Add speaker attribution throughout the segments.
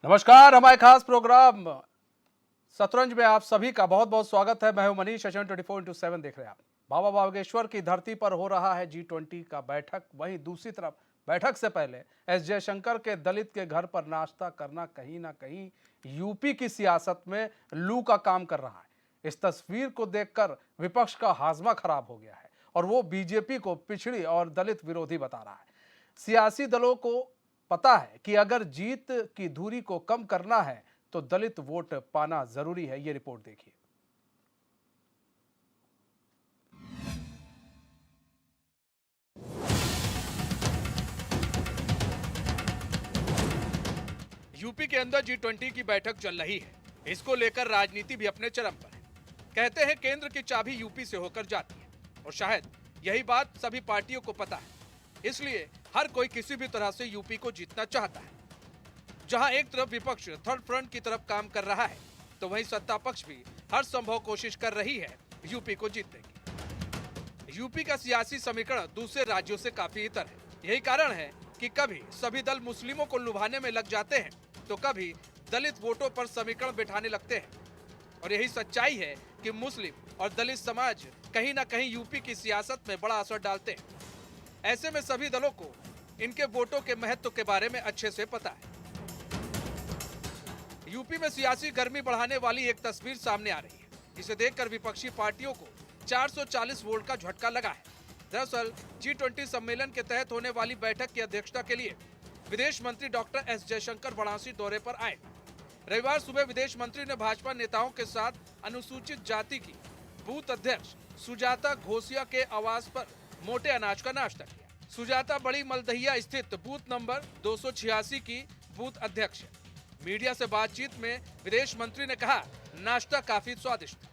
Speaker 1: नमस्कार, हमारे खास प्रोग्राम शतरंज में आप सभी का बहुत बहुत स्वागत है। मैं हूं मनीष। एशियन 24/7 देख रहे हैं आप। बाबा बागेश्वर की धरती पर हो रहा है G20 का बैठक। वहीं दूसरी तरफ बैठक से पहले एस जयशंकर के दलित के घर पर नाश्ता करना कहीं ना कहीं यूपी की सियासत में लू का काम कर रहा है। इस तस्वीर को देखकर विपक्ष का हाजमा खराब हो गया है और वो बीजेपी को पिछड़ी और दलित विरोधी बता रहा है। सियासी दलों को पता है कि अगर जीत की दूरी को कम करना है तो दलित वोट पाना जरूरी है। ये रिपोर्ट देखिए। यूपी के अंदर G20 की बैठक चल रही है। इसको लेकर राजनीति भी अपने चरम पर है। कहते हैं केंद्र की चाबी यूपी से होकर जाती है और शायद यही बात सभी पार्टियों को पता है। इसलिए हर कोई किसी भी तरह से यूपी को जीतना चाहता है। जहां एक तरफ विपक्ष थर्ड फ्रंट की तरफ काम कर रहा है तो वहीं सत्ता पक्ष भी हर संभव कोशिश कर रही है यूपी को जीतने की। यूपी का सियासी समीकरण दूसरे राज्यों से काफी इतर है। यही कारण है कि कभी सभी दल मुस्लिमों को लुभाने में लग जाते हैं तो कभी दलित वोटों पर समीकरण बिठाने लगते हैं। और यही सच्चाई है कि मुस्लिम और दलित समाज कहीं ना कहीं यूपी की सियासत में बड़ा असर डालते हैं। ऐसे में सभी दलों को इनके वोटों के महत्व के बारे में अच्छे से पता है। यूपी में सियासी गर्मी बढ़ाने वाली एक तस्वीर सामने आ रही है, जिसे देखकर विपक्षी पार्टियों को 440 वोल्ट का झटका लगा है। दरअसल G20 सम्मेलन के तहत होने वाली बैठक की अध्यक्षता के लिए विदेश मंत्री डॉक्टर एस जयशंकर वाराणसी दौरे पर आए। रविवार सुबह विदेश मंत्री ने भाजपा नेताओं के साथ अनुसूचित जाति की बूथ अध्यक्ष सुजाता घोसिया के आवास पर मोटे अनाज का नाश्ता किया। सुजाता बड़ी मलदहिया स्थित बूथ नंबर 286 की बूथ अध्यक्ष है। मीडिया से बातचीत में विदेश मंत्री ने कहा, नाश्ता काफी स्वादिष्ट था।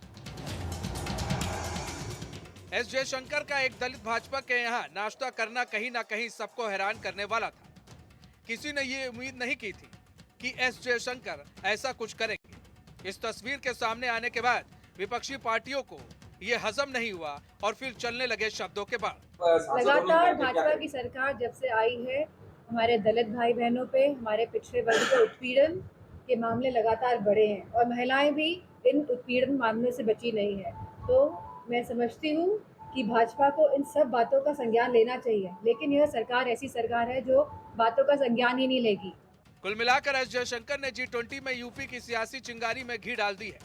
Speaker 1: एस जयशंकर का एक दलित भाजपा के यहाँ नाश्ता करना कहीं ना कहीं सबको हैरान करने वाला था। किसी ने ये उम्मीद नहीं की थी कि एस जयशंकर ऐसा कुछ करेंगे। इस तस्वीर के सामने आने के बाद विपक्षी पार्टियों को ये हजम नहीं हुआ और फिर चलने लगे शब्दों के बाढ़।
Speaker 2: लगातार भाजपा की सरकार जब से आई है, हमारे दलित भाई बहनों पे, हमारे पिछड़े वर्ग के उत्पीड़न के मामले लगातार बढ़े हैं और महिलाएं भी इन उत्पीड़न मामलों से बची नहीं है। तो मैं समझती हूँ कि भाजपा को इन सब बातों का संज्ञान लेना चाहिए, लेकिन यह सरकार ऐसी सरकार है जो बातों का संज्ञान ही नहीं लेगी।
Speaker 1: कुल मिलाकर एस जयशंकर ने G20 में यूपी की सियासी चिंगारी में घी डाल दी है।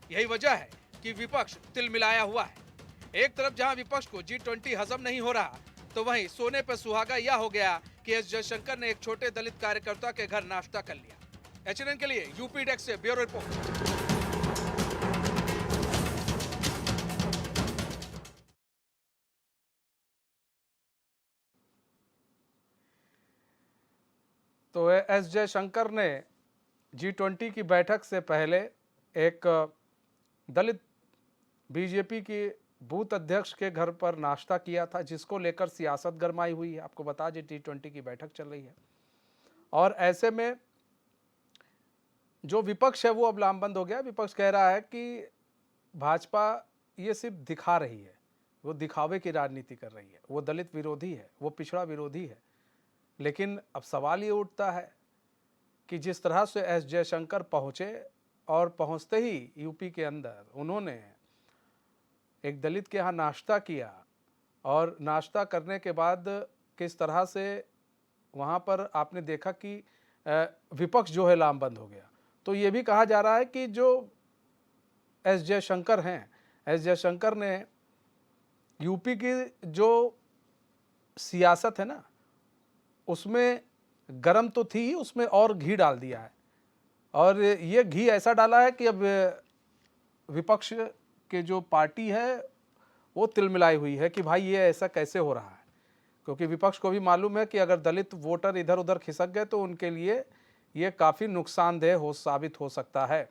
Speaker 1: यही वजह है कि विपक्ष तिलमिलाया हुआ है। एक तरफ जहां विपक्ष को G20 हजम नहीं हो रहा, तो वहीं सोने पर सुहागा यह हो गया कि एस जयशंकर ने एक छोटे दलित कार्यकर्ता के घर नाश्ता कर लिया। HNN के लिए यूपी डेस्क से ब्यूरो रिपोर्ट। तो एस जयशंकर ने G20 की बैठक से पहले एक दलित बीजेपी की बूथ अध्यक्ष के घर पर नाश्ता किया था, जिसको लेकर सियासत गरमाई हुई है। आपको बता दें G20 की बैठक चल रही है और ऐसे में जो विपक्ष है वो अब लामबंद हो गया। विपक्ष कह रहा है कि भाजपा ये सिर्फ दिखा रही है, वो दिखावे की राजनीति कर रही है, वो दलित विरोधी है, वो पिछड़ा विरोधी है। लेकिन अब सवाल ये उठता है कि जिस तरह से एस जयशंकर पहुँचे और पहुँचते ही यूपी के अंदर उन्होंने एक दलित के यहाँ नाश्ता किया और नाश्ता करने के बाद किस तरह से वहाँ पर आपने देखा कि विपक्ष जो है लामबंद हो गया। तो ये भी कहा जा रहा है कि जो एस जयशंकर हैं, एस जयशंकर ने यूपी की जो सियासत है ना, उसमें गरम तो थी ही, उसमें और घी डाल दिया है। और ये घी ऐसा डाला है कि अब विपक्ष के जो पार्टी है वो तिलमिलाई हुई है कि भाई ये ऐसा कैसे हो रहा है। क्योंकि विपक्ष को भी मालूम है कि अगर दलित वोटर इधर उधर खिसक गए तो उनके लिए ये काफ़ी नुकसानदेह साबित हो सकता है।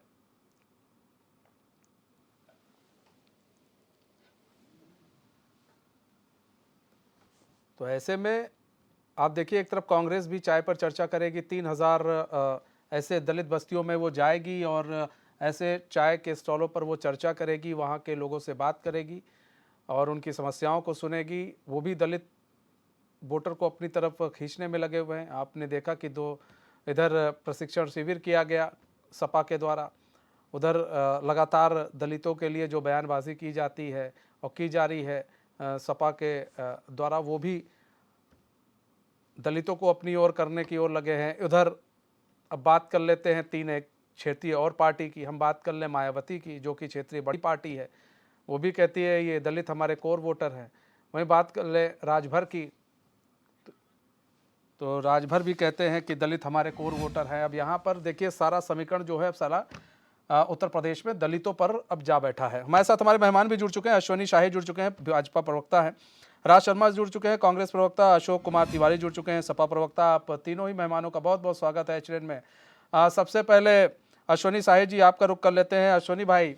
Speaker 1: तो ऐसे में आप देखिए, एक तरफ कांग्रेस भी चाय पर चर्चा करेगी, 3000 ऐसे दलित बस्तियों में वो जाएगी और ऐसे चाय के स्टॉलों पर वो चर्चा करेगी, वहाँ के लोगों से बात करेगी और उनकी समस्याओं को सुनेगी। वो भी दलित वोटर को अपनी तरफ खींचने में लगे हुए हैं। आपने देखा कि इधर प्रशिक्षण शिविर किया गया सपा के द्वारा, उधर लगातार दलितों के लिए जो बयानबाजी की जाती है और की जा रही है सपा के द्वारा, वो भी दलितों को अपनी ओर करने की ओर लगे हैं। उधर अब बात कर लेते हैं तीन एक क्षेत्रीय और पार्टी की। हम बात कर लें मायावती की, जो कि क्षेत्रीय बड़ी पार्टी है, वो भी कहती है ये दलित हमारे कोर वोटर हैं। वहीं बात कर ले राजभर की, तो राजभर भी कहते हैं कि दलित हमारे कोर वोटर हैं। अब यहाँ पर देखिए सारा समीकरण जो है अब सारा उत्तर प्रदेश में दलितों पर अब जा बैठा है। हमारे साथ हमारे मेहमान भी जुड़ चुके हैं। अश्वनी शाही जुड़ चुके हैं, भाजपा प्रवक्ता हैं। राज शर्मा जुड़ चुके हैं, कांग्रेस प्रवक्ता। अशोक कुमार तिवारी जुड़ चुके हैं, सपा प्रवक्ता। आप तीनों ही मेहमानों का बहुत बहुत स्वागत है एचएन में। सबसे पहले अश्वनी शाही जी आपका रुख कर लेते हैं। अश्वनी भाई,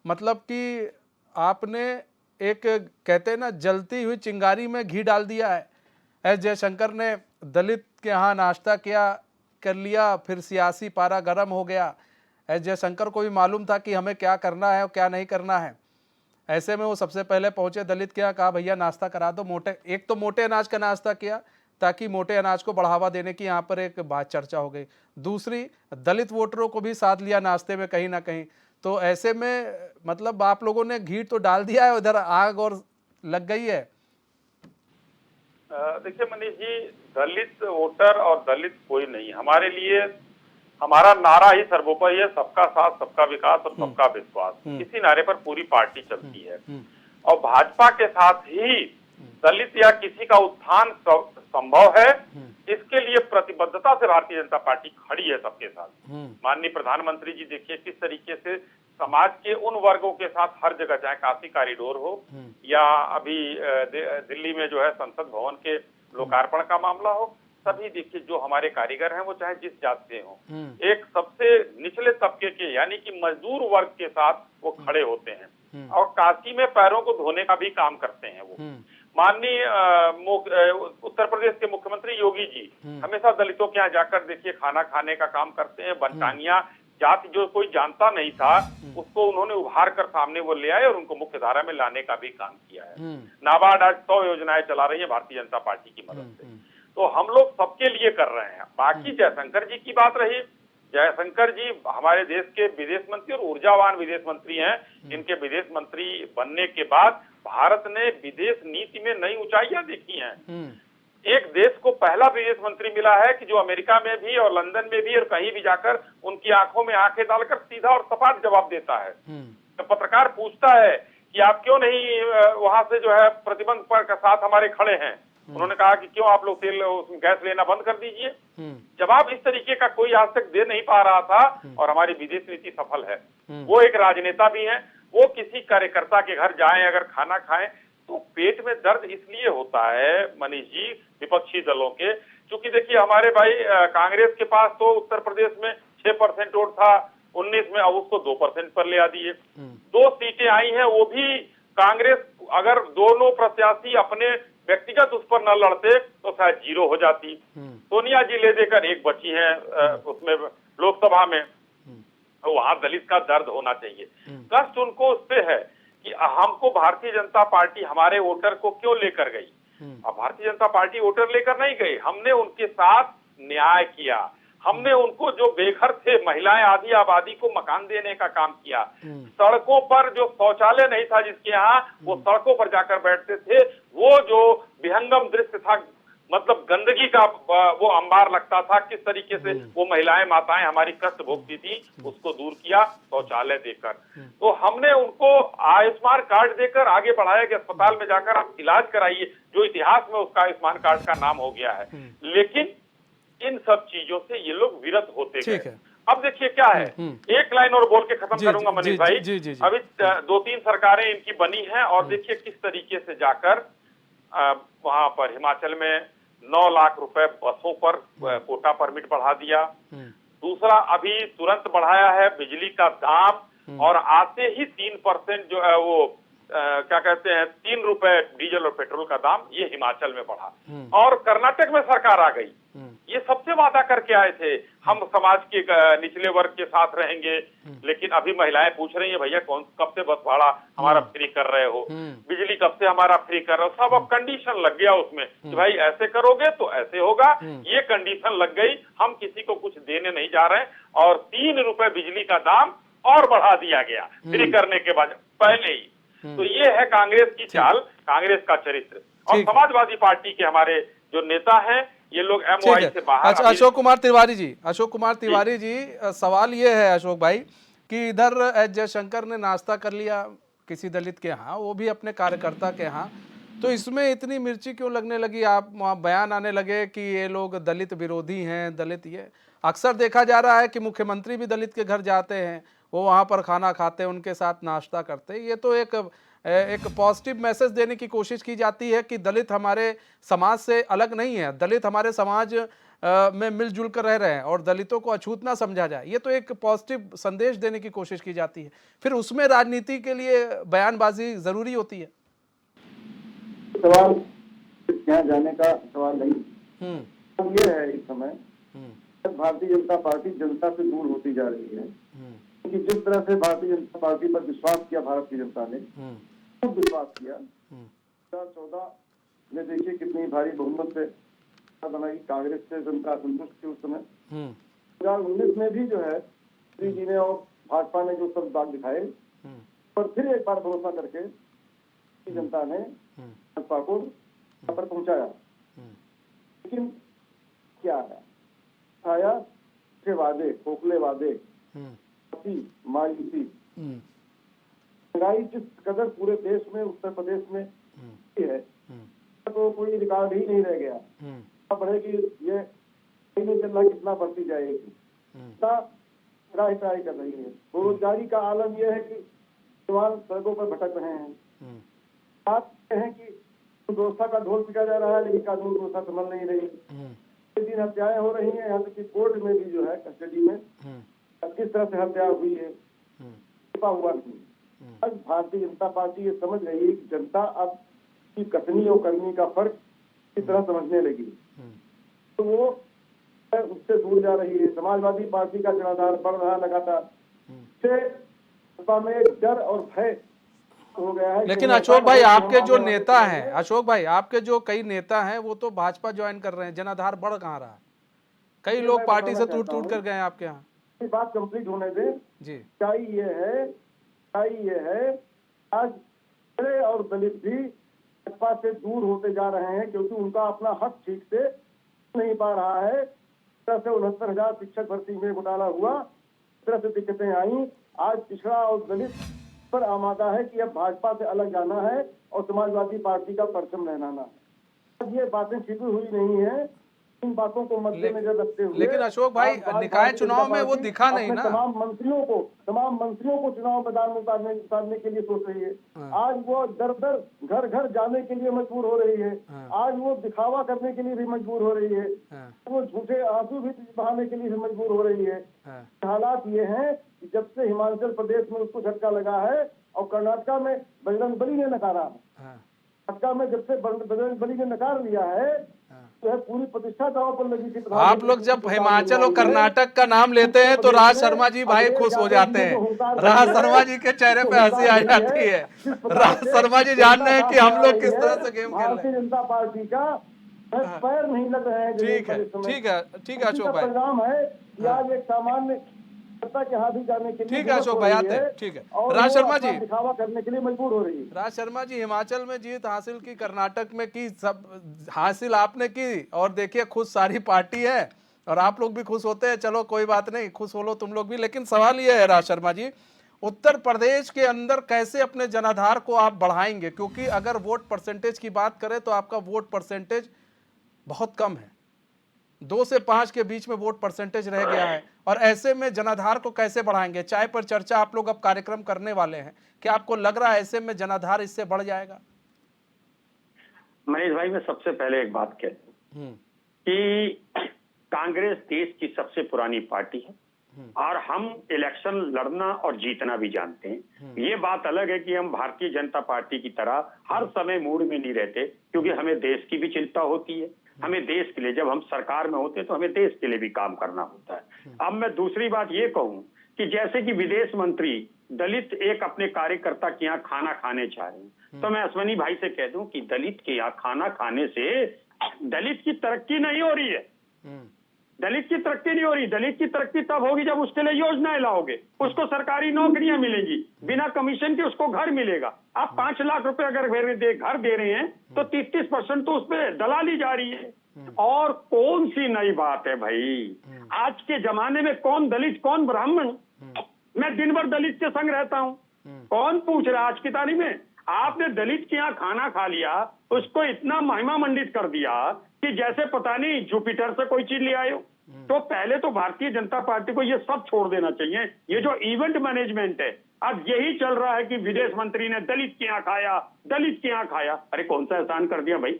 Speaker 1: मतलब कि आपने एक कहते हैं ना जलती हुई चिंगारी में घी डाल दिया है। एस जयशंकर ने दलित के यहाँ नाश्ता किया कर लिया, फिर सियासी पारा गर्म हो गया। एस जयशंकर को भी मालूम था कि हमें क्या करना है और क्या नहीं करना है। ऐसे में वो सबसे पहले पहुंचे दलित के यहाँ, कहा भैया नाश्ता करा दो। एक तो मोटे अनाज का नाश्ता किया ताकि मोटे अनाज को बढ़ावा देने की यहाँ पर एक बात चर्चा हो गई। दूसरी, दलित वोटरों को भी साथ लिया नाश्ते में कहीं ना कहीं। तो ऐसे में मतलब आप लोगों ने घी तो डाल दिया है, उधर आग और लग गई है।
Speaker 3: देखिए मनीष जी, दलित वोटर और दलित कोई नहीं, हमारे लिए हमारा नारा ही सर्वोपरि है, सबका साथ, सबका विकास और सबका विश्वास। इसी नारे पर पूरी पार्टी चलती है और भाजपा के साथ ही दलित या किसी का उत्थान संभव है। इसके लिए प्रतिबद्धता से भारतीय जनता पार्टी खड़ी है सबके साथ। माननीय प्रधानमंत्री जी देखिए किस तरीके से समाज के उन वर्गों के साथ हर जगह, चाहे काशी कॉरिडोर हो या अभी दिल्ली में जो है संसद भवन के लोकार्पण का मामला हो, सभी देखिए जो हमारे कारीगर हैं वो चाहे जिस जात से हो, एक सबसे निचले तबके के यानी कि मजदूर वर्ग के साथ वो खड़े होते हैं और काशी में पैरों को धोने का भी काम करते हैं वो। माननीय उत्तर प्रदेश के मुख्यमंत्री योगी जी हमेशा दलितों के यहाँ जाकर देखिए खाना खाने का काम करते हैं। वनटांगियां जाति जो कोई जानता नहीं था उसको उन्होंने उभार कर सामने वो ले आए और उनको मुख्य धारा में लाने का भी काम किया है। नाबार्ड आज 100 योजनाएं चला रही है भारतीय जनता पार्टी की मदद से। तो हम लोग सबके लिए कर रहे हैं। बाकी जयशंकर जी की बात रही, जयशंकर जी हमारे देश के विदेश मंत्री और ऊर्जावान विदेश मंत्री हैं। इनके विदेश मंत्री बनने के बाद भारत ने विदेश नीति में नई ऊंचाइयां देखी हैं। एक देश को पहला विदेश मंत्री मिला है कि जो अमेरिका में भी और लंदन में भी और कहीं भी जाकर उनकी आंखों में आंखें डालकर सीधा और सपाट जवाब देता है। तो पत्रकार पूछता है कि आप क्यों नहीं वहां से जो है प्रतिबंध पर के साथ हमारे खड़े हैं, उन्होंने कहा कि क्यों आप लोग तेल गैस लेना बंद कर दीजिए। जवाब इस तरीके का कोई आज तक दे नहीं पा रहा था और हमारी विदेश नीति सफल है। वो एक राजनेता भी हैं, वो किसी कार्यकर्ता के घर जाएं अगर खाना खाएं तो पेट में दर्द इसलिए होता है मनीष जी विपक्षी दलों के, क्योंकि देखिए हमारे भाई कांग्रेस के पास तो उत्तर प्रदेश में 6% वोट था 19 में, अब उसको 2% पर ले आ दिए। 2 सीटें आई हैं, वो भी कांग्रेस अगर दोनों प्रत्याशी अपने व्यक्तिगत उस पर न लड़ते तो शायद 0 हो जाती। सोनिया जी ले देकर 1 बची है उसमें लोकसभा में। तो वहां दलित का दर्द होना चाहिए। कष्ट उनको उस पे है कि हमको भारतीय जनता पार्टी हमारे वोटर को क्यों लेकर गई। अब भारतीय जनता पार्टी वोटर लेकर नहीं गई, हमने उनके साथ न्याय किया। हमने उनको जो बेघर थे महिलाएं आदि आबादी को मकान देने का काम किया। सड़कों पर जो शौचालय नहीं था जिसके यहाँ, वो सड़कों पर जाकर बैठते थे। वो जो विहंगम दृश्य था, मतलब गंदगी का वो अंबार लगता था, किस तरीके से वो महिलाएं माताएं हमारी कष्ट भोगती थी, उसको दूर किया शौचालय देकर। तो हमने उनको आयुष्मान कार्ड देकर आगे बढ़ाया कि अस्पताल में जाकर आप इलाज कराइए, जो इतिहास में उसका आयुष्मान कार्ड का नाम हो गया है। लेकिन इन सब चीजों से ये लोग विरत होते गए। अब देखिए क्या है, एक लाइन और बोल के खत्म करूंगा मनीष भाई। अभी 2-3 सरकारें इनकी बनी हैं और देखिए किस तरीके से जाकर वहां पर हिमाचल में 9 लाख रुपए बसों पर कोटा परमिट बढ़ा दिया। दूसरा अभी तुरंत बढ़ाया है बिजली का दाम और आते ही 3% जो है वो क्या कहते हैं 3 रुपए डीजल और पेट्रोल का दाम, ये हिमाचल में बढ़ा और कर्नाटक में सरकार आ गई। ये सबसे वादा करके आए थे, हम समाज के निचले वर्ग के साथ रहेंगे, लेकिन अभी महिलाएं पूछ रही हैं भैया कब से बस भाड़ा हमारा फ्री कर रहे हो, बिजली कब से हमारा फ्री कर रहे हो। सब अब कंडीशन लग गया उसमें कि भाई ऐसे करोगे तो ऐसे होगा, ये कंडीशन लग गई, हम किसी को कुछ देने नहीं जा रहे हैं। और 3 रुपए बिजली का दाम और बढ़ा दिया गया फ्री करने के बाद पहले ही। तो ये है कांग्रेस की चाल, कांग्रेस का चरित्र। और समाजवादी पार्टी के हमारे जो नेता हैं, ये लोग एमओआई से बाहर।
Speaker 1: अच्छा, अशोक कुमार तिवारी जी, सवाल ये है अशोक भाई कि इधर एस जयशंकर ने नाश्ता कर लिया किसी दलित के यहाँ, वो भी अपने कार्यकर्ता के यहाँ, तो इसमें इतनी मिर्ची क्यों लगने लगी? आप वहाँ बयान आने लगे कि ये लोग दलित विरोधी हैं, दलित ये। अक्सर देखा जा रहा है कि मुख्यमंत्री भी दलित के घर जाते हैं, वो वहाँ पर खाना खाते हैं, उनके साथ नाश्ता करते हैं। ये तो एक पॉजिटिव मैसेज देने की कोशिश की जाती है कि दलित हमारे समाज से अलग नहीं है, दलित हमारे समाज में मिलजुल कर रह रहे हैं और दलितों को अछूत ना समझा जाए। ये तो एक पॉजिटिव संदेश देने की कोशिश की जाती है, फिर उसमें राजनीति के लिए बयानबाजी जरूरी होती है।
Speaker 4: सवाल यहाँ जाने का सवाल नहीं, तो ये है इस समय भारतीय जनता पार्टी जनता से दूर होती जा रही है, क्योंकि जिस तरह से भारतीय जनता पार्टी पर विश्वास किया भारत की जनता ने, खूब विश्वास किया। 2014 में देखिए कितनी भारी बहुमत से बनाई, कांग्रेस से जनता असंतुष्ट थी उस समय। 2019 में भी जो है श्री जी ने और भाजपा ने जो सब दाग दिखाए, पर फिर एक बार भरोसा करके जनता ने भाजपा को यहाँ पर पहुंचाया। लेकिन क्या है, आया के वादे, खोखले वादे, मायूसी, महंगाई जिस कदर पूरे देश में, उत्तर प्रदेश में है, तो कोई रिकॉर्ड ही नहीं रह गया। बढ़ेगी ये नहीं चल रहा, कितना बढ़ती जाएगी, इतना ट्राई कर रही है। बेरोजगारी का आलम यह है कि जवान सड़कों पर भटक रहे हैं। बात है कि व्यवस्था का ढोल पिटा जा रहा है, लेकिन कानून व्यवस्था संभल नहीं रही। दिन हत्याएं हो रही हैं, यहाँ तक कि कोर्ट में भी जो है कस्टडी में किस तरह से हत्या हुई है, छिपा हुआ नहीं। आज भारतीय जनता पार्टी ये समझ रही है कि जनता अब की कथनी और करनी का फर्क इस तरह समझने लगी, तो वो उससे दूर जा रही है। समाजवादी पार्टी का जनाधार बढ़ रहा लगातार, इससे में एक डर और भय हो गया है।
Speaker 1: लेकिन अशोक भाई, आपके जो नेता हैं, अशोक भाई आपके जो कई नेता हैं, वो तो भाजपा ज्वाइन कर रहे हैं, जनाधार बढ़ कहाँ रहा है? कई लोग पार्टी से टूट कर गए हैं आपके यहाँ।
Speaker 4: बात कंप्लीट होने दे
Speaker 1: जी।
Speaker 4: चाहिए है आज बड़े और दलित भी भाजपा से दूर होते जा रहे हैं, क्योंकि उनका अपना हक ठीक से नहीं पा रहा है। तरह से 69,000 शिक्षक भर्ती में घोटाला हुआ, इस तरह से दिक्कतें आई। आज पिछड़ा और दलित पर आमादा है कि अब भाजपा से अलग जाना है और समाजवादी पार्टी का परचम लहराना है। अब ये बातें छिपी हुई नहीं है, इन बातों को मद्देनजर रखते हुए।
Speaker 1: लेकिन अशोक भाई, निकाय चुनाव में वो दिखा नहीं ना।
Speaker 4: तमाम मंत्रियों को चुनाव मैदान में उतारने के लिए सोच रही है। आज वो दर घर घर जाने के लिए मजबूर हो रही है। आज वो दिखावा करने के लिए भी मजबूर हो रही है। वो झूठे आंसू भी बहाने के लिए भी मजबूर हो रही है। हालात ये हैं कि जब से हिमाचल प्रदेश में उसको झटका लगा है और कर्नाटका में बजरंगबली ने नकारा, कर्नाटका में जब से बजरंगबली ने नकार लिया है, तो है पूरी प्रतिष्ठा दांव पर लगी थी।
Speaker 1: आप लोग जब हिमाचल और कर्नाटक का नाम लेते हैं तो राज शर्मा जी भाई खुश हो जाते हैं। राज शर्मा जी के चेहरे पे हंसी आ जाती है। राज शर्मा जी जान रहे हैं कि हम लोग किस तरह से गेम खेल रहे हैं।
Speaker 4: भारतीय जनता पार्टी का पैर नहीं लग रहे हैं।
Speaker 1: ठीक है अशोक भाई,
Speaker 4: परिणाम है कि आज एक सामान्य के हाथ ही जाने के लिए,
Speaker 1: ठीक है अशोक भाई, आते हैं। ठीक है राज शर्मा जी,
Speaker 4: दिखावा करने के लिए मजबूर हो रही है।
Speaker 1: राज शर्मा जी, हिमाचल में जीत हासिल की, कर्नाटक में की, सब हासिल आपने की, और देखिए खुश सारी पार्टी है और आप लोग भी खुश होते हैं। चलो कोई बात नहीं, खुश हो लो तुम लोग भी। लेकिन सवाल ये है राज शर्मा जी, उत्तर प्रदेश के अंदर कैसे अपने जनाधार को आप बढ़ाएंगे? क्योंकि अगर वोट परसेंटेज की बात करें तो आपका वोट परसेंटेज बहुत कम है, 2 से 5 के बीच में वोट परसेंटेज रह गया है, और ऐसे में जनाधार को कैसे बढ़ाएंगे? चाय पर चर्चा आप लोग अब कार्यक्रम करने वाले हैं, क्या आपको लग रहा है ऐसे में जनाधार इससे बढ़ जाएगा?
Speaker 5: मनीष भाई, मैं सबसे पहले एक बात कहता हूं कि कांग्रेस देश की सबसे पुरानी पार्टी है और हम इलेक्शन लड़ना और जीतना भी जानते हैं। ये बात अलग है कि हम भारतीय जनता पार्टी की तरह हर समय मूड में नहीं रहते, क्योंकि हमें देश की भी चिंता होती है। हमें देश के लिए, जब हम सरकार में होते हैं तो हमें देश के लिए भी काम करना होता है। अब मैं दूसरी बात ये कहूं कि जैसे कि विदेश मंत्री दलित एक अपने कार्यकर्ता के यहाँ खाना खाने चाह रहे हैं, तो मैं अश्वनी भाई से कह दूं कि दलित के यहाँ खाना खाने से दलित की तरक्की नहीं हो रही है। दलित की तरक्की नहीं हो रही। दलित की तरक्की तब होगी जब उसके लिए योजनाएं लाओगे, उसको सरकारी नौकरियां मिलेंगी, बिना कमीशन के उसको घर मिलेगा। आप 5 लाख रुपए अगर घर दे रहे हैं तो 33% तो उसपे दलाली जा रही है। और कौन सी नई बात है भाई? आज के जमाने में कौन दलित कौन ब्राह्मण? मैं दिन भर दलित के संग रहता हूँ। कौन पूछ रहा आज की तारीख में? आपने दलित के यहाँ खाना खा लिया, उसको इतना महिमा मंडित कर दिया कि जैसे पता नहीं जुपिटर से कोई चीज ले आए हो। तो पहले तो भारतीय जनता पार्टी को ये सब छोड़ देना चाहिए। ये जो इवेंट मैनेजमेंट है, अब यही चल रहा है कि विदेश मंत्री ने दलित के यहाँ खाया, दलित के यहाँ खाया। अरे कौन सा एहसान कर दिया भाई?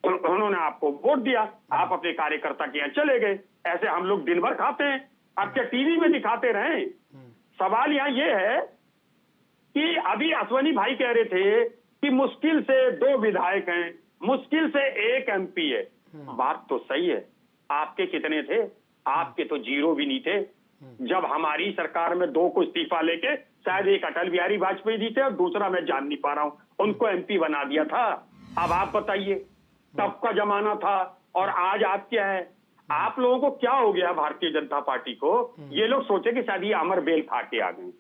Speaker 5: उन्होंने आपको वोट दिया, आप अपने कार्यकर्ता के यहाँ चले गए। ऐसे हम लोग दिन भर खाते हैं, आप क्या टीवी में दिखाते रहे? सवाल यहाँ ये है कि अभी अश्वनी भाई कह रहे थे कि मुश्किल से 2 विधायक हैं, मुश्किल से 1 MP है। बात तो सही है। आपके कितने थे? आपके तो 0 भी नहीं थे। जब हमारी सरकार में 2 को इस्तीफा लेके, शायद एक अटल बिहारी वाजपेयी जी थे और दूसरा मैं जान नहीं पा रहा हूं, उनको MP बना दिया था। अब आप बताइए, तब का जमाना था और आज आप क्या है? आप लोगों को क्या हो गया भारतीय जनता पार्टी को? ये लोग सोचे कि शायद ये अमर बेल खा के आ गए,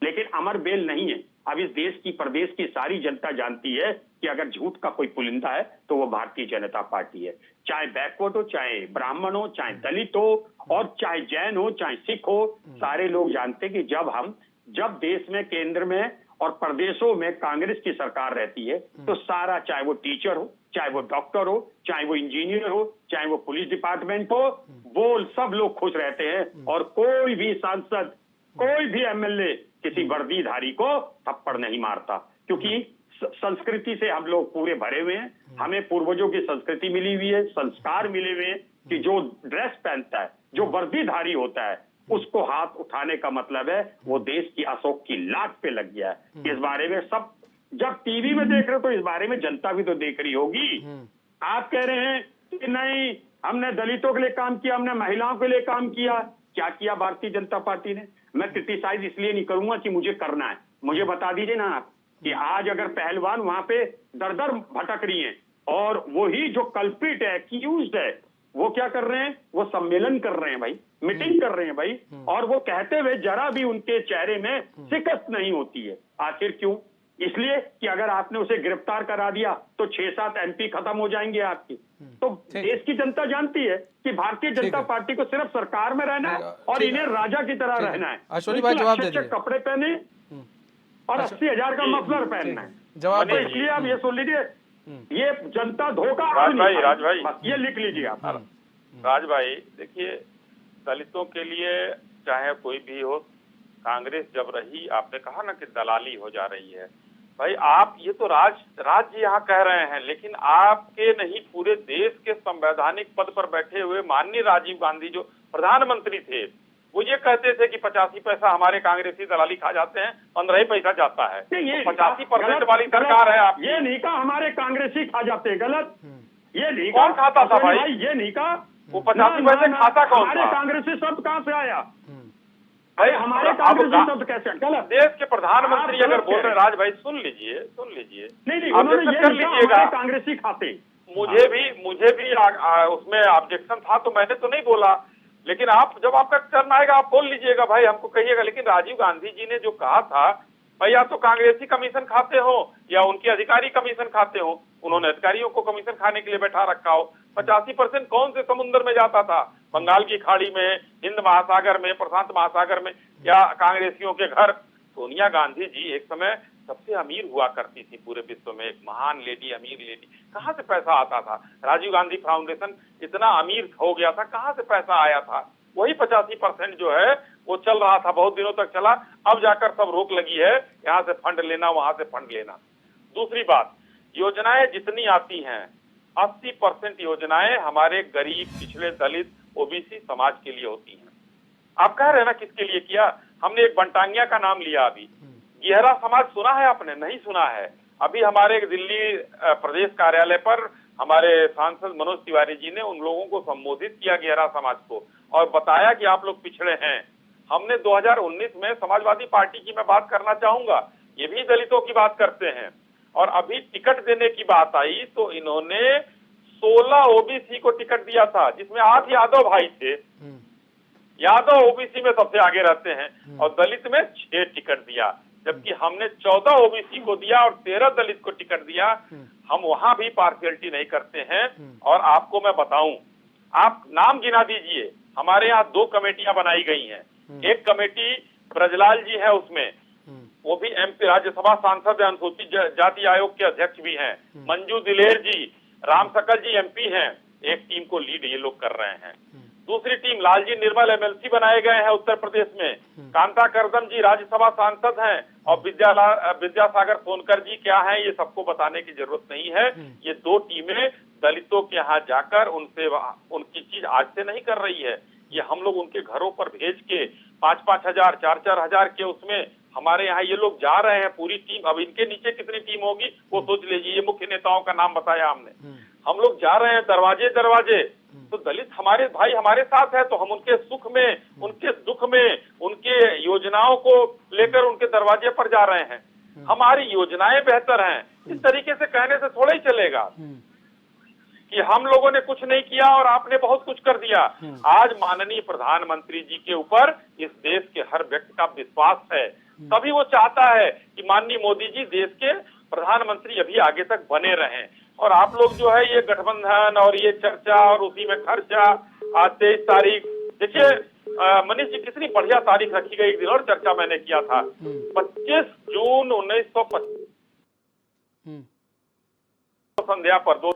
Speaker 5: लेकिन अमर बेल नहीं है। अब इस देश की, प्रदेश की सारी जनता जानती है कि अगर झूठ का कोई पुलिंदा है तो वो भारतीय जनता पार्टी है। चाहे बैकवर्ड हो, चाहे ब्राह्मण हो, चाहे दलित हो, और चाहे जैन हो, चाहे सिख हो, सारे लोग जानते हैं कि जब देश में, केंद्र में और प्रदेशों में कांग्रेस की सरकार रहती है तो सारा, चाहे वो टीचर हो, चाहे वो डॉक्टर हो, चाहे वो इंजीनियर हो, चाहे वो पुलिस डिपार्टमेंट हो, वो सब लोग खुश रहते हैं। और कोई भी सांसद, कोई भी MLA किसी वर्दीधारी को थप्पड़ नहीं मारता, क्योंकि संस्कृति से हम लोग पूरे भरे हुए हैं। हमें पूर्वजों की संस्कृति मिली हुई है, संस्कार मिले हुए हैं कि जो ड्रेस पहनता है, जो वर्दीधारी होता है, उसको हाथ उठाने का मतलब है वो देश की अशोक की लाट पे लग गया है। इस बारे में सब जब टीवी में देख रहे हो तो इस बारे में जनता भी तो देख रही होगी। आप कह रहे हैं कि नहीं, हमने दलितों के लिए काम किया, हमने महिलाओं के लिए काम किया। क्या किया भारतीय जनता पार्टी ने? मैं क्रिटिसाइज इसलिए नहीं करूंगा कि मुझे करना है। मुझे बता दीजिए ना आप कि आज अगर पहलवान वहां पे दर दर भटक रही हैं और वही जो कल्प्रिट है, एक्यूज्ड है, वो क्या कर रहे हैं? वो सम्मेलन कर रहे हैं भाई, मीटिंग कर रहे हैं भाई, और वो कहते हुए जरा भी उनके चेहरे में शिकस्त नहीं होती है। आखिर क्यों? इसलिए कि अगर आपने उसे गिरफ्तार करा दिया तो 6-7 MP खत्म हो जाएंगे आपकी। तो देश की जनता जानती है कि भारतीय जनता पार्टी को सिर्फ सरकार में रहना है और इन्हें राजा की तरह रहना है।
Speaker 1: अश्वनी भाई जवाब दे दीजिए।
Speaker 5: कपड़े पहने और 80,000 का मफलर पहनना है।
Speaker 1: जवाब
Speaker 5: तो इसलिए आप ये सुन लीजिए, ये जनता धोखा।
Speaker 3: राज भाई
Speaker 5: ये लिख लीजिए आप।
Speaker 3: राज भाई देखिए, दलितों के लिए चाहे कोई भी हो, कांग्रेस जब रही, आपने कहा ना कि दलाली हो जा रही है। भाई आप ये तो राज्य यहाँ कह रहे हैं, लेकिन आपके नहीं, पूरे देश के संवैधानिक पद पर बैठे हुए माननीय राजीव गांधी जो प्रधानमंत्री थे, वो ये कहते थे कि 85 पैसा हमारे कांग्रेसी दलाली खा जाते हैं, 15 पैसा जाता है। तो 85% वाली सरकार है आप।
Speaker 5: ये नहीं कहा हमारे कांग्रेसी खा जाते हैं, गलत। ये नहीं
Speaker 3: कौन खाता था भाई?
Speaker 5: ये नहीं कहा।
Speaker 3: वो 85 पैसे खाता कौन था?
Speaker 5: हमारे कांग्रेसी शब्द कहाँ से आया भाई? हमारे कांग्रेसी शब्द कैसे? गलत।
Speaker 3: देश के प्रधानमंत्री अगर बोल रहे, राज भाई सुन लीजिए।
Speaker 5: नहीं, उन्होंने ये कर लीजिएगा, कांग्रेसी खाते।
Speaker 3: मुझे भी उसमें ऑब्जेक्शन था, तो मैंने तो नहीं बोला, लेकिन आप जब आपका टर्न आएगा आप बोल लीजिएगा भाई, हमको कहिएगा। लेकिन राजीव गांधी जी ने जो कहा था भाई, या तो कांग्रेसी कमीशन खाते हो या उनके अधिकारी कमीशन खाते हो, उन्होंने अधिकारियों को कमीशन खाने के लिए बैठा रखा हो। 85% कौन से समुद्र में जाता था? बंगाल की खाड़ी में, हिंद महासागर में, प्रशांत महासागर में, या कांग्रेसियों के घर। सोनिया गांधी जी एक समय सबसे अमीर हुआ करती थी पूरे विश्व में, एक महान लेडी, अमीर लेडी। कहाँ से पैसा आता था? राजीव गांधी फाउंडेशन इतना अमीर हो गया था, कहाँ से पैसा आया था? वही 85% जो है वो चल रहा था, बहुत दिनों तक चला। अब जाकर सब रोक लगी है, यहाँ से फंड लेना, वहां से फंड लेना। दूसरी बात, योजनाएं जितनी आती हैं, 80% योजनाएं हमारे गरीब, पिछड़े, दलित, OBC समाज के लिए होती हैं। आप कह रहे हैं ना किसके लिए किया? हमने एक बनटांगिया का नाम लिया अभी। गेहरा समाज सुना है आपने? नहीं सुना है। अभी हमारे दिल्ली प्रदेश कार्यालय पर हमारे सांसद मनोज तिवारी जी ने उन लोगों को संबोधित किया गेहरा समाज को, और बताया कि आप लोग पिछड़े हैं। हमने 2019 में समाजवादी पार्टी की मैं बात करना चाहूंगा, ये भी दलितों की बात करते हैं। और अभी टिकट देने की बात आई तो इन्होंने 16 ओबीसी को टिकट दिया था, जिसमें 8 यादव भाई थे। यादव ओबीसी में सबसे आगे रहते हैं, और दलित में 6 टिकट दिया, जबकि हमने 14 ओबीसी को दिया और 13 दलित को टिकट दिया। हम वहां भी पार्शियलिटी नहीं करते हैं। और आपको मैं बताऊं, आप नाम गिना दीजिए, हमारे यहाँ 2 कमेटियां बनाई गई हैं। एक कमेटी ब्रजलाल जी है, उसमें वो भी एमपी राज्यसभा सांसद है, अनुसूचित जाति आयोग के अध्यक्ष भी हैं। मंजू दिलेर जी, राम सकल जी एमपी हैं। एक टीम को लीड ये लोग कर रहे हैं। दूसरी टीम लालजी निर्मल एमएलसी बनाए गए हैं उत्तर प्रदेश में। कांता करदम जी राज्यसभा सांसद हैं, और विद्यासागर सोनकर जी क्या हैं ये सबको बताने की जरूरत नहीं है। ये 2 टीमें दलितों के यहाँ जाकर उनसे उनकी चीज आज से नहीं कर रही है। ये हम लोग उनके घरों पर भेज के 5-5 हजार 4-4 हजार के उसमें हमारे यहाँ ये लोग जा रहे हैं, पूरी टीम। अब इनके नीचे कितनी टीम होगी वो सोच लीजिए। ये मुख्य नेताओं का नाम बताया हमने। हम लोग जा रहे हैं दरवाजे दरवाजे। तो दलित हमारे भाई हमारे साथ है, तो हम उनके सुख में, उनके दुख में, उनके योजनाओं को लेकर उनके दरवाजे पर जा रहे हैं। हमारी योजनाएं बेहतर हैं। इस तरीके से कहने से थोड़ा ही चलेगा कि हम लोगों ने कुछ नहीं किया और आपने बहुत कुछ कर दिया। आज माननीय प्रधानमंत्री जी के ऊपर इस देश के हर व्यक्ति का विश्वास है, तभी वो चाहता है कि माननीय मोदी जी देश के प्रधानमंत्री अभी आगे तक बने रहें। और आप लोग जो है ये गठबंधन और ये चर्चा और उसी में खर्चा, आज 23 तारीख, देखिए मनीष जी कितनी बढ़िया तारीख रखी गई। एक दिन और चर्चा मैंने किया था, 25 जून 1925 संध्या पर 2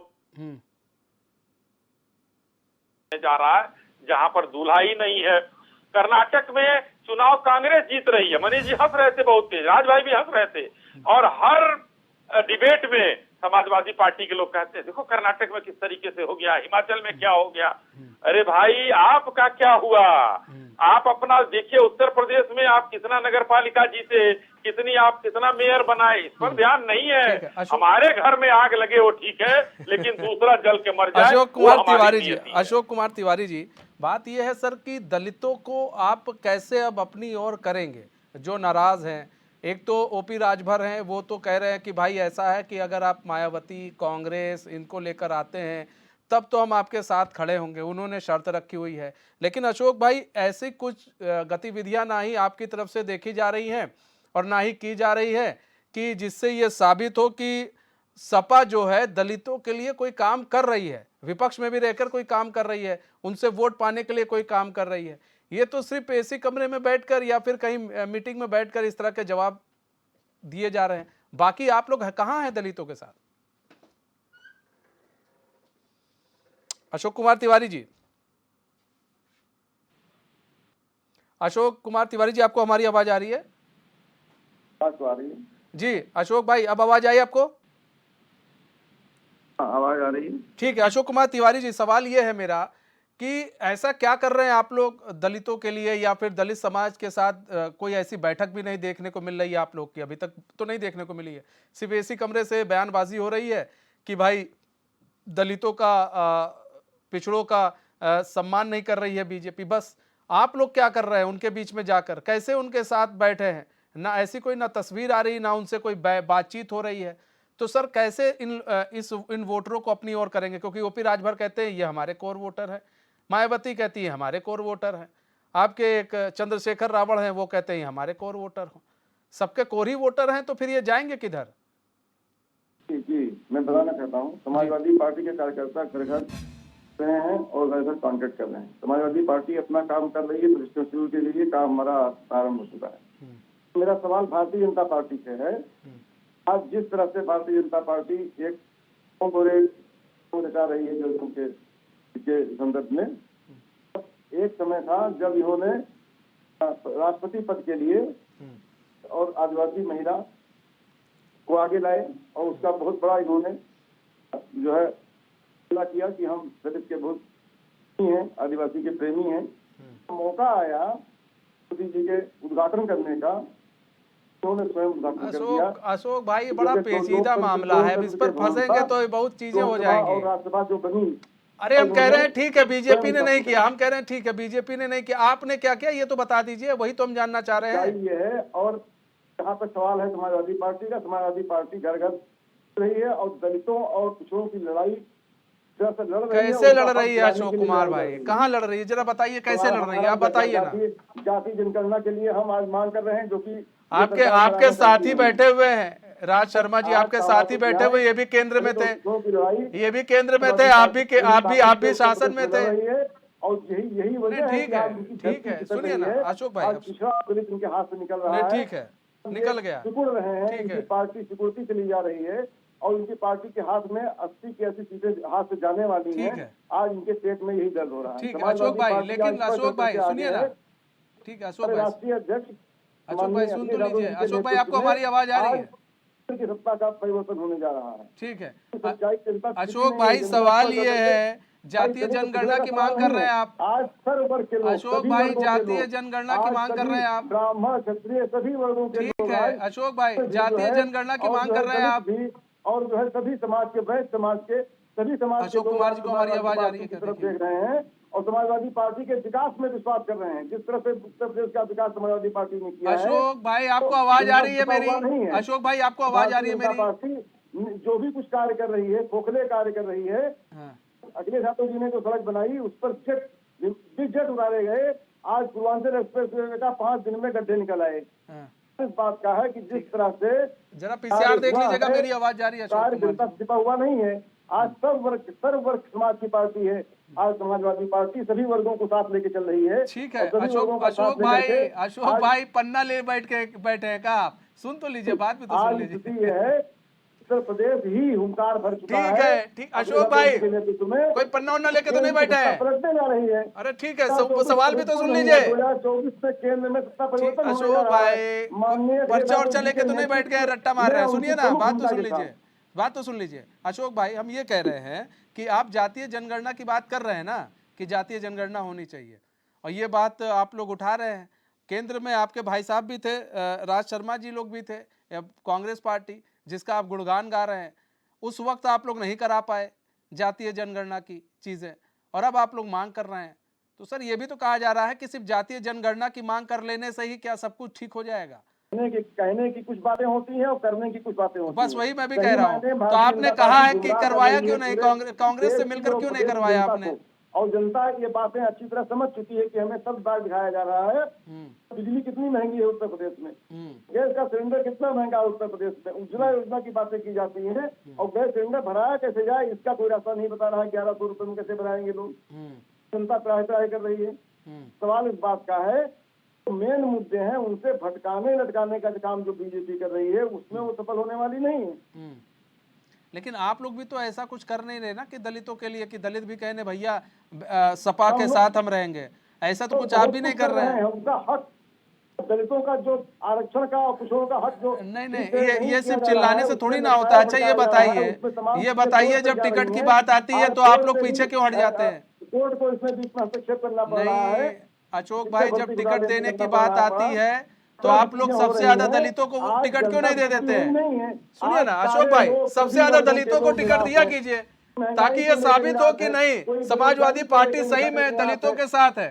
Speaker 3: जा रहा है, जहां पर दूल्हा ही नहीं है। कर्नाटक में चुनाव कांग्रेस जीत रही है। मनीष जी हंस रहे थे बहुत तेज, राज भाई भी हंस रहे थे। और हर डिबेट में समाजवादी पार्टी के लोग कहते हैं देखो कर्नाटक में किस तरीके से हो गया, हिमाचल में क्या हो गया। अरे भाई आपका क्या हुआ? आप अपना देखिए, उत्तर प्रदेश में आप कितना नगर पालिका जीते, कितना मेयर बनाए, इस पर ध्यान नहीं है। हमारे घर में आग लगे वो ठीक है, लेकिन दूसरा जल के मर जाए।
Speaker 1: अशोक कुमार तिवारी जी, बात यह है सर कि दलितों को आप कैसे अब अपनी ओर करेंगे? जो नाराज हैं, एक तो ओपी राजभर हैं, वो तो कह रहे हैं कि भाई ऐसा है कि अगर आप मायावती, कांग्रेस इनको लेकर आते हैं तब तो हम आपके साथ खड़े होंगे, उन्होंने शर्त रखी हुई है। लेकिन अशोक भाई ऐसी कुछ गतिविधियां ना ही आपकी तरफ से देखी जा रही हैं और ना ही की जा रही है कि जिससे ये साबित हो कि सपा जो है दलितों के लिए कोई काम कर रही है, विपक्ष में भी रहकर कोई काम कर रही है, उनसे वोट पाने के लिए कोई काम कर रही है। ये तो सिर्फ एसी कमरे में बैठकर या फिर कहीं मीटिंग में बैठकर इस तरह के जवाब दिए जा रहे हैं। बाकी आप लोग कहां हैं दलितों के साथ? अशोक कुमार तिवारी जी, अशोक कुमार तिवारी जी, आपको हमारी आवाज आ रही है?
Speaker 4: आ रही है
Speaker 1: जी अशोक भाई, अब आवाज आई आपको?
Speaker 4: आवाज आ रही है।
Speaker 1: ठीक है अशोक कुमार तिवारी जी, सवाल ये है मेरा कि ऐसा क्या कर रहे हैं आप लोग दलितों के लिए, या फिर दलित समाज के साथ कोई ऐसी बैठक भी नहीं देखने को मिल रही है आप लोग की? अभी तक तो नहीं देखने को मिली है, सिर्फ एसी कमरे से बयानबाजी हो रही है कि भाई दलितों का पिछड़ों का सम्मान नहीं कर रही है बीजेपी। बस आप लोग क्या कर रहे हैं उनके बीच में जाकर? कैसे उनके साथ बैठे हैं? ना ऐसी कोई ना तस्वीर आ रही, ना उनसे कोई बातचीत हो रही है। तो सर कैसे इन वोटरों को अपनी ओर करेंगे? क्योंकि ओपी राजभर कहते हैं ये हमारे कोर वोटर है, मायावती कहती है हमारे कोर वोटर हैं, आपके एक चंद्रशेखर रावण हैं वो कहते हैं हमारे कोर वोटर हो, सबके कोर ही वोटर हैं, तो फिर ये जाएंगे किधर?
Speaker 4: जी मैं बताना चाहता हूँ, समाजवादी पार्टी के कार्यकर्ता घर घर रहे हैं और घर घर कॉन्टेक्ट कर रहे हैं। समाजवादी पार्टी अपना काम कर रही है, तो इसके शुरू के लिए काम हमारा प्रारंभ हो चुका है। मेरा सवाल भारतीय जनता पार्टी से है। आज जिस तरह से भारतीय जनता पार्टी एक रही है जो उनके के संदर्भ में, एक समय था जब इन्होंने राष्ट्रपति पद के लिए और आदिवासी महिला को आगे लाए, और उसका बहुत बड़ा इन्होंने जो है किया कि हम दलित के बहुत हैं, आदिवासी के प्रेमी हैं। मौका आया मोदी जी के उद्घाटन करने का उन्होंने स्वयं उद्घाटन कर दिया।
Speaker 1: अशोक भाई, ये बड़ा पेचीदा मामला है, अब इस पर फंसेंगे तो बहुत चीजें हो जाएंगी।
Speaker 4: और राज्यसभा जो बनी,
Speaker 1: अरे हम कह रहे हैं ठीक है बीजेपी ने नहीं किया, हम कह रहे हैं ठीक है बीजेपी ने नहीं किया, आपने क्या किया ये तो बता दीजिए, वही तो हम जानना चाह रहे हैं।
Speaker 4: ये है। और जहाँ तक सवाल है समाजवादी पार्टी का, समाजवादी पार्टी घर घर रही है और दलितों और पिछड़ों की लड़ाई जैसे लड़ रही है।
Speaker 1: कैसे लड़ रही है अशोक कुमार भाई, कहाँ लड़ रही है, जरा बताइए कैसे लड़ रही है, आप बताइए ना।
Speaker 4: जाति जनगणना के लिए हम आज मांग कर रहे हैं, जो कि
Speaker 1: आपके साथी बैठे हुए हैं राज शर्मा जी, आपके साथी बैठे हुए, ये भी केंद्र में थे, ये भी केंद्र में थे, आप भी शासन में थे।
Speaker 4: और यही वजह है।
Speaker 1: ठीक है सुनिए ना अशोक भाई,
Speaker 4: दलित इनके हाथ से निकल रहा है।
Speaker 1: ठीक है, निकल गया,
Speaker 4: सिकुड़ रहे हैं, इनकी पार्टी सिकुड़ती चली जा रही है और इनकी पार्टी के हाथ में 80 की 80 सीटें हाथ से जाने वाली हैं। आज इनके पेट में यही दर्द हो रहा है।
Speaker 1: ठीक है अशोक भाई, लेकिन अशोक भाई सुनिए ना, ठीक है अशोक भाई,
Speaker 4: राष्ट्रीय अध्यक्ष
Speaker 1: अशोक भाई सुन तो लीजिए, अशोक भाई आपको हमारी आवाज आ रही है?
Speaker 4: की सत्ता का परिवर्तन होने जा रहा है।
Speaker 1: ठीक है अशोक भाई, सवाल ये है जातीय जनगणना की मांग कर रहे हैं आप,
Speaker 4: आज सर्व वर्ग के लोग,
Speaker 1: अशोक भाई जातीय जनगणना की मांग कर रहे हैं आप,
Speaker 4: ब्राह्मण क्षत्रिय सभी वर्गों के
Speaker 1: ठीक है अशोक भाई जातीय जनगणना की मांग कर रहे हैं आप,
Speaker 4: और जो है सभी समाज के, वैश्य समाज के सभी समाज के
Speaker 1: अशोक कुमार जी को हमारी आवाज आ रही है,
Speaker 4: तरफ देख रहे हैं और समाजवादी पार्टी के विकास में विश्वास कर रहे हैं। जिस तरह से उत्तर प्रदेश का विकास समाजवादी पार्टी ने किया है।
Speaker 1: अशोक भाई आपको आवाज आ रही है मेरी? अशोक भाई आपको आवाज आ रही है मेरी?
Speaker 4: पार्टी जो भी कुछ कार्य कर रही है, खोखले कार्य कर रही है। अखिलेश यादव जी ने जो सड़क बनाई उस पर जेट उड़ाए गए। आज पूर्वांचल एक्सप्रेस वे का 5 दिन में गड्ढे निकल आए। इस बात का है कि जिस तरह से,
Speaker 1: जरा पीसीआर देख लीजिएगा, मेरी आवाज जा रही है?
Speaker 4: कार्य छिपा हुआ नहीं है। आज सर्व वर्ग समाज की पार्टी है। आज समाजवादी पार्टी सभी वर्गों को साथ लेके चल रही है।
Speaker 1: ठीक है अशोक भाई पन्ना ले बैठे हैं का आप? सुन तो लीजिए, बात भी तो सुन लीजिए।
Speaker 4: है उत्तर प्रदेश ही हुंकार भर चुका है।
Speaker 1: ठीक है, ठीक अशोक भाई, कोई पन्ना उन्ना लेके तो नहीं बैठा है?
Speaker 4: पलटने जा रही है।
Speaker 1: अरे ठीक है, सवाल भी तो सुन लीजिए।
Speaker 4: 2024 में केंद्र में सत्ता परिवर्तन
Speaker 1: अशोक भाई पर्चा उर्चा लेके तो नहीं बैठ गए, रट्टा मार रहे हैं? सुनिए ना, बात तो सुन लीजिए, बात तो सुन लीजिए। अशोक भाई हम ये कह रहे हैं कि आप जातीय जनगणना की बात कर रहे हैं ना, कि जातीय जनगणना होनी चाहिए, और ये बात आप लोग उठा रहे हैं। केंद्र में आपके भाई साहब भी थे, राज शर्मा जी लोग भी थे, कांग्रेस पार्टी जिसका आप गुणगान गा रहे हैं, उस वक्त आप लोग नहीं करा पाए जातीय जनगणना की चीज़ें, और अब आप लोग मांग कर रहे हैं। तो सर ये भी तो कहा जा रहा है कि सिर्फ जातीय जनगणना की मांग कर लेने से ही क्या सब कुछ ठीक हो जाएगा?
Speaker 4: कहने की कुछ बातें होती हैं और करने की कुछ बातें होती हैं।
Speaker 1: बस वही मैं भी कह रहा हूँ। तो आपने कहा है कि करवाया क्यों नहीं, कांग्रेस से मिलकर क्यों नहीं करवाया आपने?
Speaker 4: और जनता ये बातें अच्छी तरह समझ चुकी है कि हमें सब बात दिखाया जा रहा है। बिजली कितनी महंगी है उत्तर प्रदेश में, गैस का सिलेंडर कितना महंगा है उत्तर प्रदेश में, उज्ज्वला योजना की बातें की जाती हैं, और गैस सिलेंडर भराया कैसे जाए इसका कोई रास्ता नहीं बता रहा है। 1100 रुपए में कैसे बनाएंगे लोग? जनता त्राही कर रही है। सवाल इस बात का है, तो मेन मुद्दे हैं उनसे भटकाने लटकाने का काम जो बीजेपी कर रही है उसमें वो सफल होने वाली नहीं है।
Speaker 1: लेकिन आप लोग भी तो ऐसा कुछ कर नहीं रहे ना कि दलितों के लिए, कि दलित भी कहने भैया सपा के साथ हम रहेंगे, ऐसा तो कुछ आप भी नहीं कर रहे हैं।
Speaker 4: उनका हक, दलितों का जो आरक्षण का और पिछड़ों का हक जो
Speaker 1: नहीं, ये सिर्फ चिल्लाने से थोड़ी ना होता है। अच्छा ये बताइए जब टिकट की बात आती है तो आप लोग पीछे क्यों हट जाते हैं?
Speaker 4: कोर्ट को इसमें बीच में हस्तक्षेप करना पड़ रहा है।
Speaker 1: अशोक भाई जब टिकट देने की बात आती है तो आप लोग सबसे ज्यादा दलितों को टिकट क्यों नहीं दे देते हैं? सुनिए ना अशोक भाई, सबसे ज्यादा दलितों को टिकट दिया कीजिए ताकि ये साबित हो कि नहीं समाजवादी पार्टी सही में दलितों के साथ है।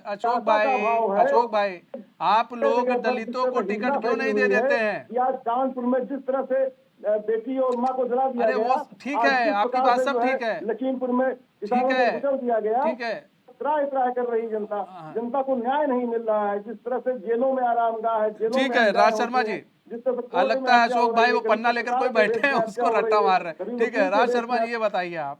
Speaker 1: अशोक भाई आप लोग दलितों को टिकट क्यों नहीं दे देते हैं?
Speaker 4: आज कानपुर में जिस तरह से बेटी और माँ को जला दिया गया,
Speaker 1: वो ठीक है, आपकी बात सब ठीक है,
Speaker 4: लखीमपुर में
Speaker 1: ठीक है,
Speaker 4: दिया गया,
Speaker 1: ठीक है,
Speaker 4: त्राही कर रही जनता को न्याय नहीं मिल रहा है। जिस तरह से जेलों में आरामगाह है, जेलों
Speaker 1: ठीक है राज शर्मा जी, लगता है अशोक भाई वो पन्ना लेकर कोई बैठे हैं उसको रट्टा मार रहे हैं। ठीक है राज शर्मा जी, ये बताइए आप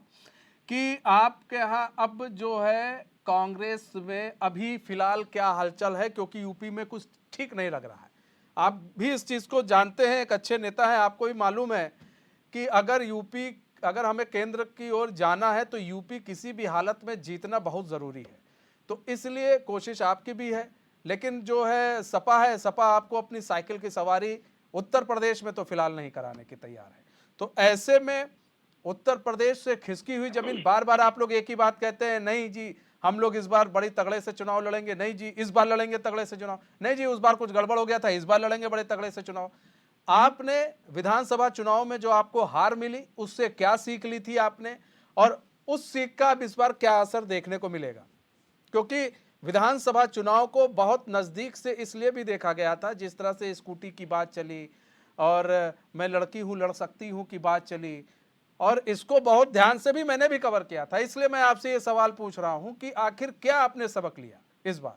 Speaker 1: कि आपके यहाँ अब जो है कांग्रेस में अभी फिलहाल क्या हलचल है, क्योंकि यूपी में कुछ ठीक नहीं लग रहा है। आप भी इस चीज को जानते हैं, एक अच्छे नेता हैं, आपको भी मालूम है कि अगर हमें केंद्र की ओर जाना है तो यूपी किसी भी हालत में जीतना बहुत ज़रूरी है। तो इसलिए कोशिश आपकी भी है, लेकिन जो है सपा आपको अपनी साइकिल की सवारी उत्तर प्रदेश में तो फिलहाल नहीं कराने की तैयार है। तो ऐसे में उत्तर प्रदेश से खिसकी हुई जमीन, बार बार आप लोग एक ही बात कहते हैं, नहीं जी हम लोग इस बार बड़ी तगड़े से चुनाव लड़ेंगे, नहीं जी इस बार लड़ेंगे तगड़े से चुनाव, नहीं जी उस बार कुछ गड़बड़ हो गया था, इस बार लड़ेंगे बड़े तगड़े से चुनाव। आपने विधानसभा चुनाव में जो आपको हार मिली उससे क्या सीख ली थी आपने, और उस सीख का अब इस बार क्या असर देखने को मिलेगा? क्योंकि विधानसभा चुनाव को बहुत नजदीक से इसलिए भी देखा गया था, जिस तरह से स्कूटी की बात चली और मैं लड़की हूं लड़ सकती हूं की बात चली, और इसको बहुत ध्यान से भी मैंने भी कवर किया था। इसलिए मैं आपसे ये सवाल पूछ रहा हूं कि आखिर क्या आपने सबक लिया इस बार?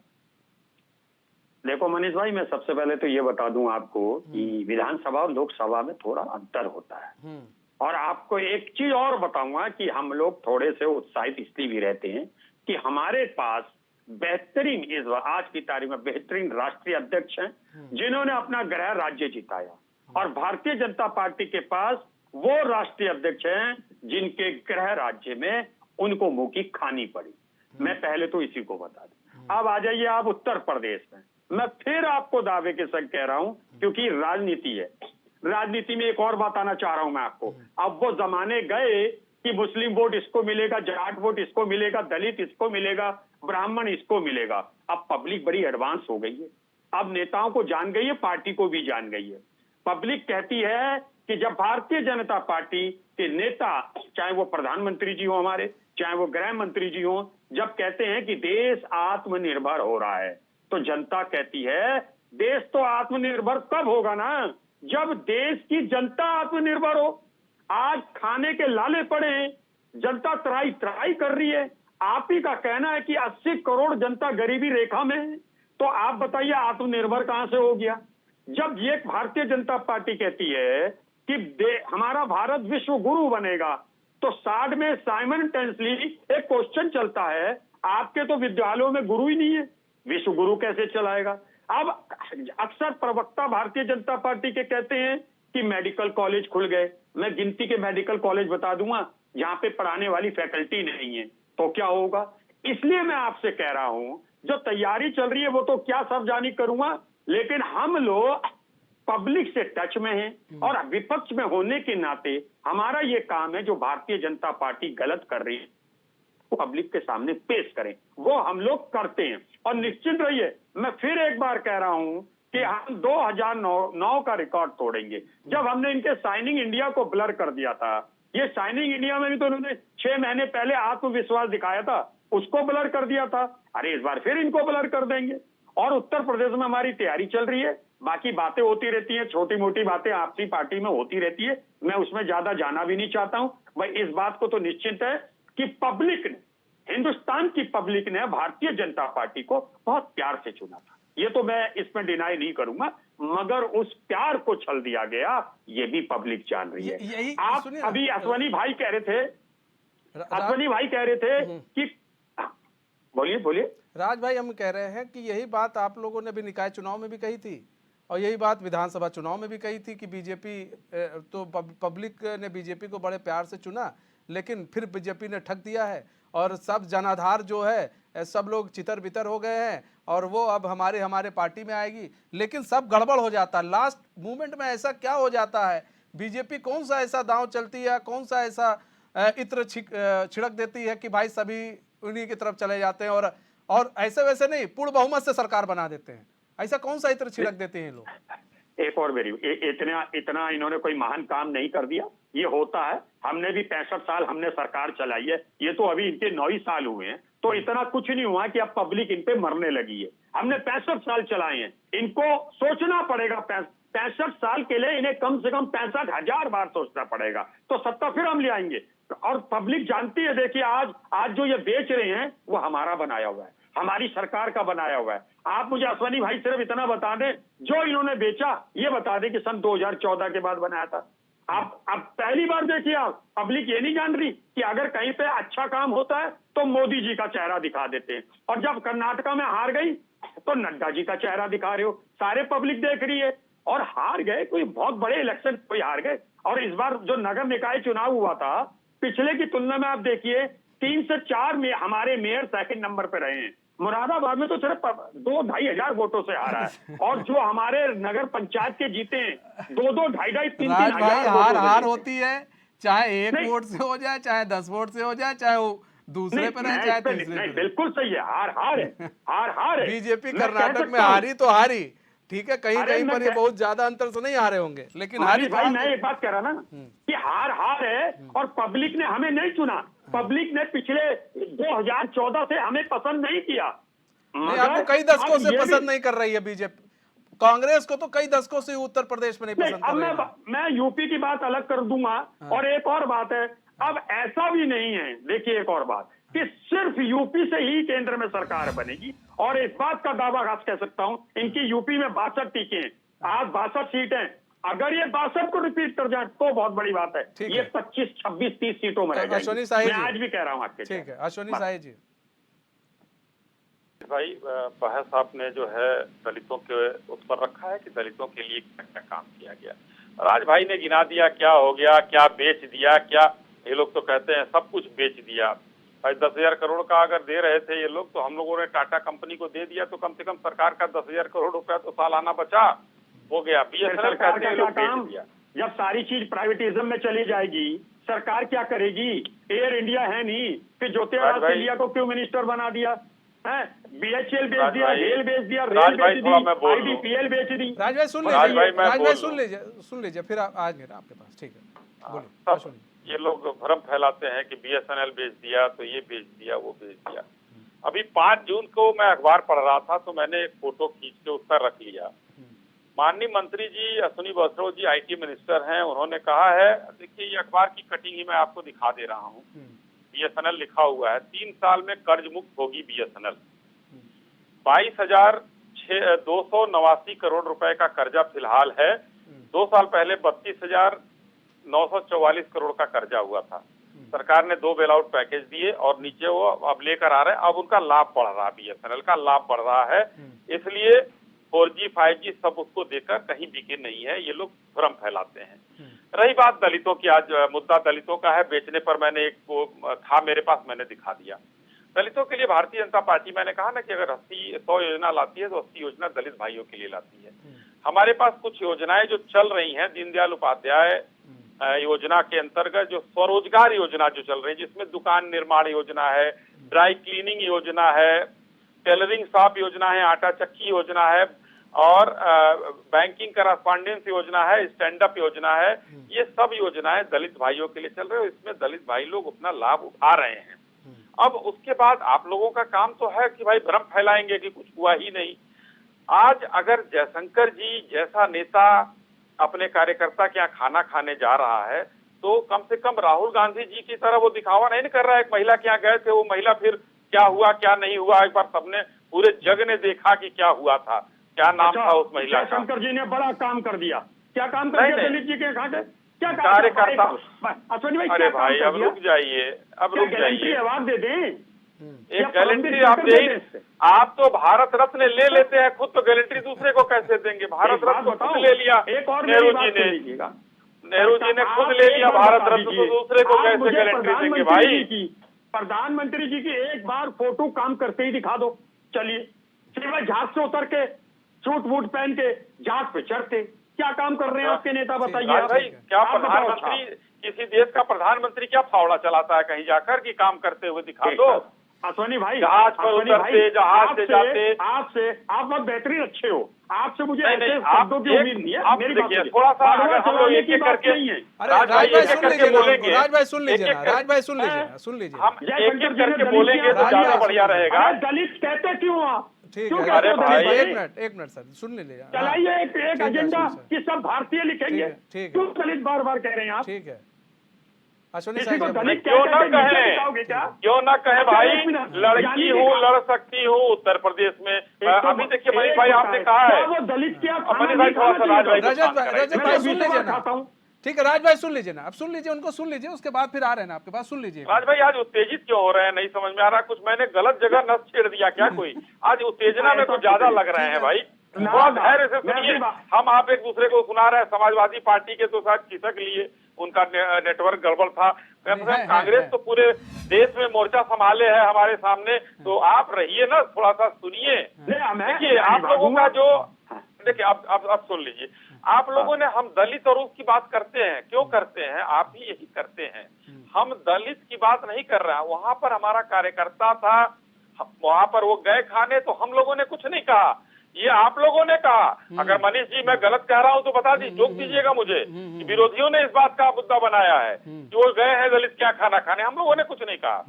Speaker 5: देखो मनीष भाई, मैं सबसे पहले तो ये बता दूं आपको कि विधानसभा और लोकसभा में थोड़ा अंतर होता है। और आपको एक चीज और बताऊंगा कि हम लोग थोड़े से उत्साहित इसलिए भी रहते हैं कि हमारे पास बेहतरीन, इस आज की तारीख में बेहतरीन राष्ट्रीय अध्यक्ष हैं जिन्होंने अपना गृह राज्य जिताया, और भारतीय जनता पार्टी के पास वो राष्ट्रीय अध्यक्ष हैं जिनके गृह राज्य में उनको मुंह की खानी पड़ी। मैं पहले तो इसी को बता दूं। अब आ जाइए आप उत्तर प्रदेश में। मैं फिर आपको दावे के संग कह रहा हूं, क्योंकि राजनीति है, राजनीति में एक और बात आना चाह रहा हूं मैं आपको। अब वो जमाने गए कि मुस्लिम वोट इसको मिलेगा, जाट वोट इसको मिलेगा, दलित इसको मिलेगा, ब्राह्मण इसको मिलेगा। अब पब्लिक बड़ी एडवांस हो गई है, अब नेताओं को जान गई है, पार्टी को भी जान गई है। पब्लिक कहती है कि जब भारतीय जनता पार्टी के नेता, चाहे वो प्रधानमंत्री जी हो हमारे, चाहे वो गृह मंत्री जी हो, जब कहते हैं कि देश आत्मनिर्भर हो रहा है, तो जनता कहती है देश तो आत्मनिर्भर कब होगा ना, जब देश की जनता आत्मनिर्भर हो। आज खाने के लाले पड़े हैं, जनता त्राही त्राही कर रही है। आप ही का कहना है कि 80 करोड़ जनता गरीबी रेखा में है, तो आप बताइए आत्मनिर्भर कहां से हो गया? जब ये भारतीय जनता पार्टी कहती है कि हमारा भारत विश्व गुरु बनेगा, तो साथ में साइमल्टेनियसली एक क्वेश्चन चलता है, आपके तो विद्यालयों में गुरु ही नहीं है, विश्व गुरु कैसे चलाएगा? अब अक्सर प्रवक्ता भारतीय जनता पार्टी के कहते हैं कि मेडिकल कॉलेज खुल गए। मैं गिनती के मेडिकल कॉलेज बता दूंगा जहां पे पढ़ाने वाली फैकल्टी नहीं है, तो क्या होगा? इसलिए मैं आपसे कह रहा हूं, जो तैयारी चल रही है वो तो क्या सब जानी करूंगा, लेकिन हम लोग पब्लिक से टच में हैं, और विपक्ष में होने के नाते हमारा ये काम है, जो भारतीय जनता पार्टी गलत कर रही है वो पब्लिक के सामने पेश करें, वो हम लोग करते हैं। और निश्चित रहिए, मैं फिर एक बार कह रहा हूं कि हम 2009 का रिकॉर्ड तोड़ेंगे, जब हमने इनके शाइनिंग इंडिया को ब्लर कर दिया था। ये शाइनिंग इंडिया में भी तो उन्होंने 6 महीने पहले आत्मविश्वास दिखाया था, उसको ब्लर कर दिया था। अरे इस बार फिर इनको ब्लर कर देंगे। और उत्तर प्रदेश में हमारी तैयारी चल रही है, बाकी बातें होती रहती हैं, छोटी मोटी बातें आपसी पार्टी में होती रहती है, मैं उसमें ज्यादा जाना भी नहीं चाहता हूं। भाई इस बात को तो निश्चित है कि पब्लिक ने, हिंदुस्तान की पब्लिक ने भारतीय जनता पार्टी को बहुत प्यार से चुना था, ये तो मैं इसमें डिनाई नहीं करूंगा, मगर उस प्यार को छल दिया गया, ये भी पब्लिक जान रही है। आप अभी अश्वनी भाई कह रहे थे, कि बोलिए बोलिए
Speaker 1: राज भाई, हम कह रहे हैं कि यही बात आप लोगों ने भी निकाय चुनाव में भी कही थी, और यही बात विधानसभा चुनाव में भी कही थी कि बीजेपी तो पब्लिक ने बीजेपी को बड़े प्यार से चुना, लेकिन फिर बीजेपी ने ठग दिया है, और सब जनाधार जो है सब लोग चितर बितर हो गए हैं, और वो अब हमारे पार्टी में आएगी, लेकिन सब गड़बड़ हो जाता है। लास्ट मोमेंट में ऐसा क्या हो जाता है, बीजेपी कौन सा ऐसा दांव चलती है, कौन सा ऐसा इत्र छिड़क देती है कि भाई सभी उन्हीं की तरफ चले जाते हैं, और ऐसे वैसे नहीं, पूर्ण बहुमत से सरकार बना देते हैं। ऐसा कौन सा इत्र छिड़क देते हैं लोग?
Speaker 5: एक और मेरी इतना इन्होंने कोई महान काम नहीं कर दिया, ये होता है। हमने भी 65 साल हमने सरकार चलाई है, ये तो अभी इनके 9 ही साल हुए हैं, तो इतना कुछ नहीं हुआ कि अब पब्लिक इन पे मरने लगी है। हमने 65 साल चलाए हैं, इनको सोचना पड़ेगा। 65 साल के लिए इन्हें कम से कम 65,000 बार सोचना पड़ेगा, तो सत्ता फिर हम ले आएंगे। और पब्लिक जानती है, देखिए आज जो ये बेच रहे हैं वो हमारा बनाया हुआ है, हमारी सरकार का बनाया हुआ है। आप मुझे अश्वनी भाई सिर्फ इतना बता दें, जो इन्होंने बेचा ये बता दें कि सन 2014 के बाद बनाया था। आप अब पहली बार देखिए, आप पब्लिक ये नहीं जान रही कि अगर कहीं पे अच्छा काम होता है तो मोदी जी का चेहरा दिखा देते हैं, और जब कर्नाटका में हार गई तो नड्डा जी का चेहरा दिखा रहे हो। सारे पब्लिक देख रही है, और हार गए, कोई बहुत बड़े इलेक्शन कोई हार गए। और इस बार जो नगर निकाय चुनाव हुआ था, पिछले की तुलना में आप देखिए 3 से 4 में हमारे मेयर सेकंड नंबर पे रहे हैं। मुरादाबाद में तो सिर्फ 2-2.5 हजार वोटों से हारा है, और जो हमारे नगर पंचायत के जीते हैं 2-2, 2.5, 3-3 हजार
Speaker 1: हार होती है, चाहे 1 वोट से हो जाए, चाहे 10 वोट से हो जाए, चाहे दूसरे पर है
Speaker 5: मैं
Speaker 1: चाहे
Speaker 5: इस पे
Speaker 1: तीसरे
Speaker 5: नहीं,
Speaker 1: पर।
Speaker 5: बिल्कुल सही है, हार है, हार है।
Speaker 1: बीजेपी
Speaker 5: मैं कह
Speaker 1: कर्नाटक में
Speaker 5: सकता हूं।
Speaker 1: हारी तो हारी, ठीक है, कहीं
Speaker 5: अरे
Speaker 1: कहीं
Speaker 5: मैं
Speaker 1: पर ये
Speaker 5: कह-
Speaker 1: बहुत ज्यादा अंतर से नहीं हारे होंगे, लेकिन हारी
Speaker 5: मनीष भाई,
Speaker 1: तो
Speaker 5: मैं
Speaker 1: हारी।
Speaker 5: एक बात कह रहा ना कि हार है, और पब्लिक ने हमें नहीं चुना, पब्लिक ने पिछले 2014 से हमें पसंद नहीं किया।
Speaker 1: नहीं,
Speaker 5: मगर
Speaker 1: आपको कई दशकों
Speaker 5: अब
Speaker 1: से
Speaker 5: ये
Speaker 1: पसंद
Speaker 5: भी-
Speaker 1: नहीं कर रही है बीजेपी, कांग्रेस को तो कई दशकों से उत्तर प्रदेश में नहीं
Speaker 5: नहीं,
Speaker 1: पसंद
Speaker 5: अब
Speaker 1: कर रही है।
Speaker 5: मैं यूपी की बात अलग कर दूंगा। और एक और बात है, अब ऐसा भी नहीं है, देखिए एक और बात, कि सिर्फ यूपी से ही केंद्र में सरकार बनेगी। और इस बात का दावा आज कह सकता हूं, इनकी यूपी में 62 सीटें हैं, आज 62 सीटें, अगर ये 62 को रिपीट कर जाए तो बहुत बड़ी बात है।
Speaker 1: ठीक
Speaker 5: ये
Speaker 1: है।
Speaker 5: 25, 26, 30 सीटों में रह
Speaker 1: अश्वनी
Speaker 5: जाएंगे।
Speaker 1: साही
Speaker 5: मैं
Speaker 1: जी।
Speaker 5: आज भी कह रहा हूं आपके
Speaker 1: ठीक है, अश्वनी
Speaker 5: बस।
Speaker 1: साही जी।
Speaker 3: भाई बहस आपने जो है दलितों के उस पर रखा है कि दलितों के लिए क्या क्या काम किया गया। राज भाई ने गिना दिया क्या हो गया, क्या बेच दिया, क्या ये लोग तो कहते हैं सब कुछ बेच दिया। भाई 10,000 करोड़ का अगर दे रहे थे ये लोग, तो हम लोगों ने टाटा कंपनी को दे दिया, तो कम से कम सरकार का 10,000 करोड़ रुपया तो सालाना बचा हो गया। बीएसएनएल
Speaker 5: सरकार
Speaker 3: कहते
Speaker 5: का
Speaker 3: हैं
Speaker 5: क्या
Speaker 3: लोग बेच
Speaker 5: काम,
Speaker 3: दिया।
Speaker 5: जब सारी चीज प्राइवेटिज्म में चली जाएगी सरकार क्या करेगी? एयर इंडिया है नहीं, फिर ज्योतिरादित्य
Speaker 3: राज भाई-
Speaker 5: सिंधिया को क्यों मिनिस्टर बना दिया है? बीएचईएल बेच
Speaker 3: राज
Speaker 5: दिया,
Speaker 3: भाई-
Speaker 5: रेल बेच दिया,
Speaker 3: राज
Speaker 5: रेल
Speaker 3: भाई
Speaker 5: बेच
Speaker 3: थोड़ा मैं
Speaker 5: दी,
Speaker 3: बोल लूं।
Speaker 5: आईडीपीएल बेच दी।
Speaker 1: राज भाई सुन
Speaker 3: राज
Speaker 1: लीजिए,
Speaker 3: भाई मैं
Speaker 1: राज
Speaker 3: बोल
Speaker 1: भाई
Speaker 3: लूं।
Speaker 1: सुन लीजिए, फिर आप आएंगे ना आपके पास, ठीक है, बोलिए
Speaker 3: सब
Speaker 1: अश्वनी।
Speaker 3: ये लोग भ्रम फैलाते हैं कि बीएसएनएल बेच दिया, तो ये बेच दिया, वो बेच दिया। अभी 5 जून को मैं अखबार पढ़ रहा था, तो मैंने एक फोटो खींच के उस पर रख लिया। माननीय मंत्री जी अश्विनी वैष्णव जी आईटी मिनिस्टर हैं, उन्होंने कहा है, देखिए ये अखबार की कटिंग ही मैं आपको दिखा दे रहा हूँ, बीएसएनएल लिखा हुआ है, 3 साल में कर्ज मुक्त होगी बीएसएनएल। 22,289 करोड़ रुपए का कर्जा फिलहाल है। 2 साल पहले 32,944 करोड़ का कर्जा हुआ था। सरकार ने 2 बेल आउट पैकेज दिए और नीचे वो अब लेकर आ रहे हैं। अब उनका लाभ बढ़ रहा है, बीएसएनएल का लाभ बढ़ रहा है, इसलिए 4G 5G सब उसको देकर कहीं बिके नहीं है। ये लोग भ्रम फैलाते हैं। रही बात दलितों की, आज मुद्दा दलितों का है, बेचने पर मैंने एक वो था मेरे पास, मैंने दिखा दिया। दलितों के लिए भारतीय जनता पार्टी, मैंने कहा ना कि अगर 100 योजना लाती है तो 80 योजना दलित भाइयों के लिए लाती है। हमारे पास कुछ योजनाएं जो चल रही हैं, दीनदयाल उपाध्याय योजना के अंतर्गत जो स्वरोजगार योजना जो चल रही है, जिसमें दुकान निर्माण योजना है, ड्राई क्लीनिंग योजना है, टेलरिंग शॉप योजना है, आटा चक्की योजना है, और बैंकिंग करस्पॉन्डेंस योजना है, स्टैंड अप योजना है। ये सब योजनाएं दलित भाइयों के लिए चल रही है, इसमें दलित भाई लोग अपना लाभ उठा रहे हैं। अब उसके बाद आप लोगों का काम तो है कि भाई भ्रम फैलाएंगे कि कुछ हुआ ही नहीं। आज अगर जयशंकर जी जैसा नेता अपने कार्यकर्ता के यहाँ खाना खाने जा रहा है, तो कम से कम राहुल गांधी जी की तरह वो दिखावा नहीं कर रहा है। एक महिला के यहाँ गए थे, वो महिला फिर क्या हुआ क्या नहीं हुआ, एक बार सबने, पूरे जग ने देखा कि क्या हुआ था, क्या नाम था उस महिला का।
Speaker 5: जयशंकर जी ने बड़ा काम कर दिया। क्या काम कर
Speaker 3: नहीं,
Speaker 5: दिया
Speaker 3: नहीं।
Speaker 5: दलित जी के खाते? क्या
Speaker 3: कार्यकर्ता,
Speaker 5: अश्वनी भाई,
Speaker 3: अरे
Speaker 5: क्या काम
Speaker 3: भाई
Speaker 5: कर
Speaker 3: अब
Speaker 5: दिया?
Speaker 3: रुक जाइए, अब
Speaker 5: क्या
Speaker 3: रुक
Speaker 5: गारंटी
Speaker 3: जाइए।
Speaker 5: अवार्ड दे दें?
Speaker 3: एक
Speaker 5: या
Speaker 3: गारंटी
Speaker 5: परमवीर
Speaker 3: आप
Speaker 5: चक्र
Speaker 3: दे
Speaker 5: दे
Speaker 3: ही,
Speaker 5: दें?
Speaker 3: आप तो भारत रत्न ले लेते हैं खुद, तो गारंटी दूसरे को कैसे देंगे? भारत
Speaker 5: एक बात
Speaker 3: रत्न
Speaker 5: बताओ,
Speaker 3: खुद ले लिया
Speaker 5: एक और
Speaker 3: नेहरू
Speaker 5: मेरी
Speaker 3: जी
Speaker 5: बात सुन
Speaker 3: ने,
Speaker 5: लीजिएगा।
Speaker 3: नेहरू जी ने
Speaker 5: आप
Speaker 3: खुद ले
Speaker 5: एक
Speaker 3: लिया
Speaker 5: बार
Speaker 3: भारत
Speaker 5: बता
Speaker 3: रत्न, तो
Speaker 5: दीजिए,
Speaker 3: दूसरे को
Speaker 5: आप
Speaker 3: कैसे
Speaker 5: मुझे
Speaker 3: गारंटी देंगे
Speaker 5: प्रधानमंत्री
Speaker 3: भाई?
Speaker 5: जी की, प्रधानमंत्री जी की एक बार फोटो काम करते ही दिखा दो, चलिए। सिर्फ जहाज से उतर के सूट वूट पहन के जहाज पे चढ़ते, क्या काम कर रहे हैं आपके नेता, बताइए
Speaker 3: राज
Speaker 5: आप।
Speaker 3: भाई, क्या
Speaker 5: आप बताओ
Speaker 3: प्रधानमंत्री, किसी देश का प्रधानमंत्री क्या फावड़ा चलाता है कहीं जाकर कि काम करते हुए दिखा दो?
Speaker 5: अश्वनी भाई,
Speaker 3: जहाज पर
Speaker 5: अश्वनी
Speaker 3: उतरते,
Speaker 5: भाई,
Speaker 3: जहाज से जाते।
Speaker 5: आपसे आप बहुत बेहतरीन अच्छे हो, आपसे मुझे
Speaker 3: नहीं,
Speaker 5: ऐसे
Speaker 3: नहीं, आप
Speaker 5: शब्दों की
Speaker 3: एक-
Speaker 5: उम्मीद नहीं है।
Speaker 3: आप
Speaker 5: मेरी
Speaker 3: देखिए,
Speaker 5: बात सुनिए।
Speaker 3: थोड़ा सा
Speaker 5: बारवां
Speaker 3: अगर हम लोग
Speaker 5: चलाने
Speaker 3: एक
Speaker 5: की
Speaker 3: एक
Speaker 5: बात
Speaker 3: करके,
Speaker 5: नहीं है।
Speaker 1: अरे
Speaker 3: राज भाई
Speaker 1: राज भाई
Speaker 3: एक एक
Speaker 1: सुन
Speaker 3: करके
Speaker 1: लीजिए ना,
Speaker 3: बोलेंगे,
Speaker 1: राज भाई सुन लीजिए
Speaker 3: एक
Speaker 1: ना,
Speaker 3: एक कर-
Speaker 1: राज भाई सुन लीजिए ना, सुन लीजिए
Speaker 3: हम
Speaker 1: ना।
Speaker 3: एक एक करके बोलेंगे तो
Speaker 1: राज
Speaker 3: ज्यादा
Speaker 1: भाई,
Speaker 3: बढ़िया रहेगा।
Speaker 5: अरे दलित कहते क्यों आप?
Speaker 1: ठीक
Speaker 5: क्यों
Speaker 1: है,
Speaker 5: कहते
Speaker 3: अरे
Speaker 5: हो
Speaker 3: भाई,
Speaker 5: दलित?
Speaker 1: एक मिनट सर, सुन लीजिए। हाँ,
Speaker 5: चलाइए एक
Speaker 1: ठीक है,
Speaker 5: एजेंडा
Speaker 1: सुन,
Speaker 5: कि सब भारतीय लिखेंगे।
Speaker 1: ठीक है।
Speaker 5: क्यों दलित बार बार कह रहे हैं आप?
Speaker 1: ठीक है, अश्वनी
Speaker 5: किसी
Speaker 1: साही
Speaker 5: को
Speaker 1: जी,
Speaker 5: दलित
Speaker 3: क्यों
Speaker 5: कह
Speaker 3: ना
Speaker 5: के नीचे
Speaker 3: कहें,
Speaker 5: दिखाओगे क्या?
Speaker 3: क्यों ना कहे
Speaker 5: अच्छा,
Speaker 3: भाई,
Speaker 5: एक मिनट,
Speaker 3: लड़की
Speaker 5: जानिए
Speaker 3: हूँ,
Speaker 5: दिखा-
Speaker 3: लड़ सकती हूँ उत्तर प्रदेश में। अभी देखिए मनीष भाई, आपने कहा है,
Speaker 5: क्या वो दलित क्या खाना
Speaker 3: मनीष भाई
Speaker 5: नहीं
Speaker 3: थोड़ा सा
Speaker 5: खाना
Speaker 3: राज भाई
Speaker 5: चाहिए?
Speaker 3: को शांत
Speaker 1: रजत
Speaker 3: कराइए।
Speaker 1: भाई
Speaker 5: मैं
Speaker 1: सुन
Speaker 5: तो
Speaker 1: लीजिए
Speaker 5: 20 बार
Speaker 1: ना।
Speaker 5: खाता हूँ।
Speaker 1: ठीक है, राज भाई सुन लीजिए ना, अब सुन लीजिए, उनको सुन लीजिए, उसके बाद फिर आ रहे हैं ना आपके पास, सुन लीजिए।
Speaker 3: राज भाई आज उत्तेजित क्यों हो रहे हैं, नहीं समझ में आ रहा। कुछ मैंने गलत जगह नस छेड़ दिया क्या कोई? आज उत्तेजना में कुछ ज्यादा लग रहे हैं भाई, थोड़ा धैर्य से सुनिए। हम आप एक दूसरे को सुना रहे हैं, समाजवादी पार्टी के तो साथ खिसक लिए, उनका नेटवर्क गड़बड़ था। कांग्रेस तो पूरे देश में मोर्चा संभाले है हमारे सामने, तो आप रहिए ना, थोड़ा सा सुनिए। देखिए आप लोगों का जो, देखिए आप सुन लीजिए, आप लोगों ने, हम दलित और उसकी बात करते हैं, क्यों करते हैं? आप भी यही करते हैं। हम दलित की बात नहीं कर रहे हैं, वहां पर हमारा कार्यकर्ता था, वहां पर वो गए खाने तो हम लोगों ने कुछ नहीं कहा, ये आप लोगों ने कहा। अगर मनीष जी मैं गलत कह रहा हूं तो बता टोक दीजिएगा मुझे कि विरोधियों ने इस बात का मुद्दा बनाया है कि वो गए हैं दलित क्या खाना खाने, हम लोगों ने कुछ नहीं कहा।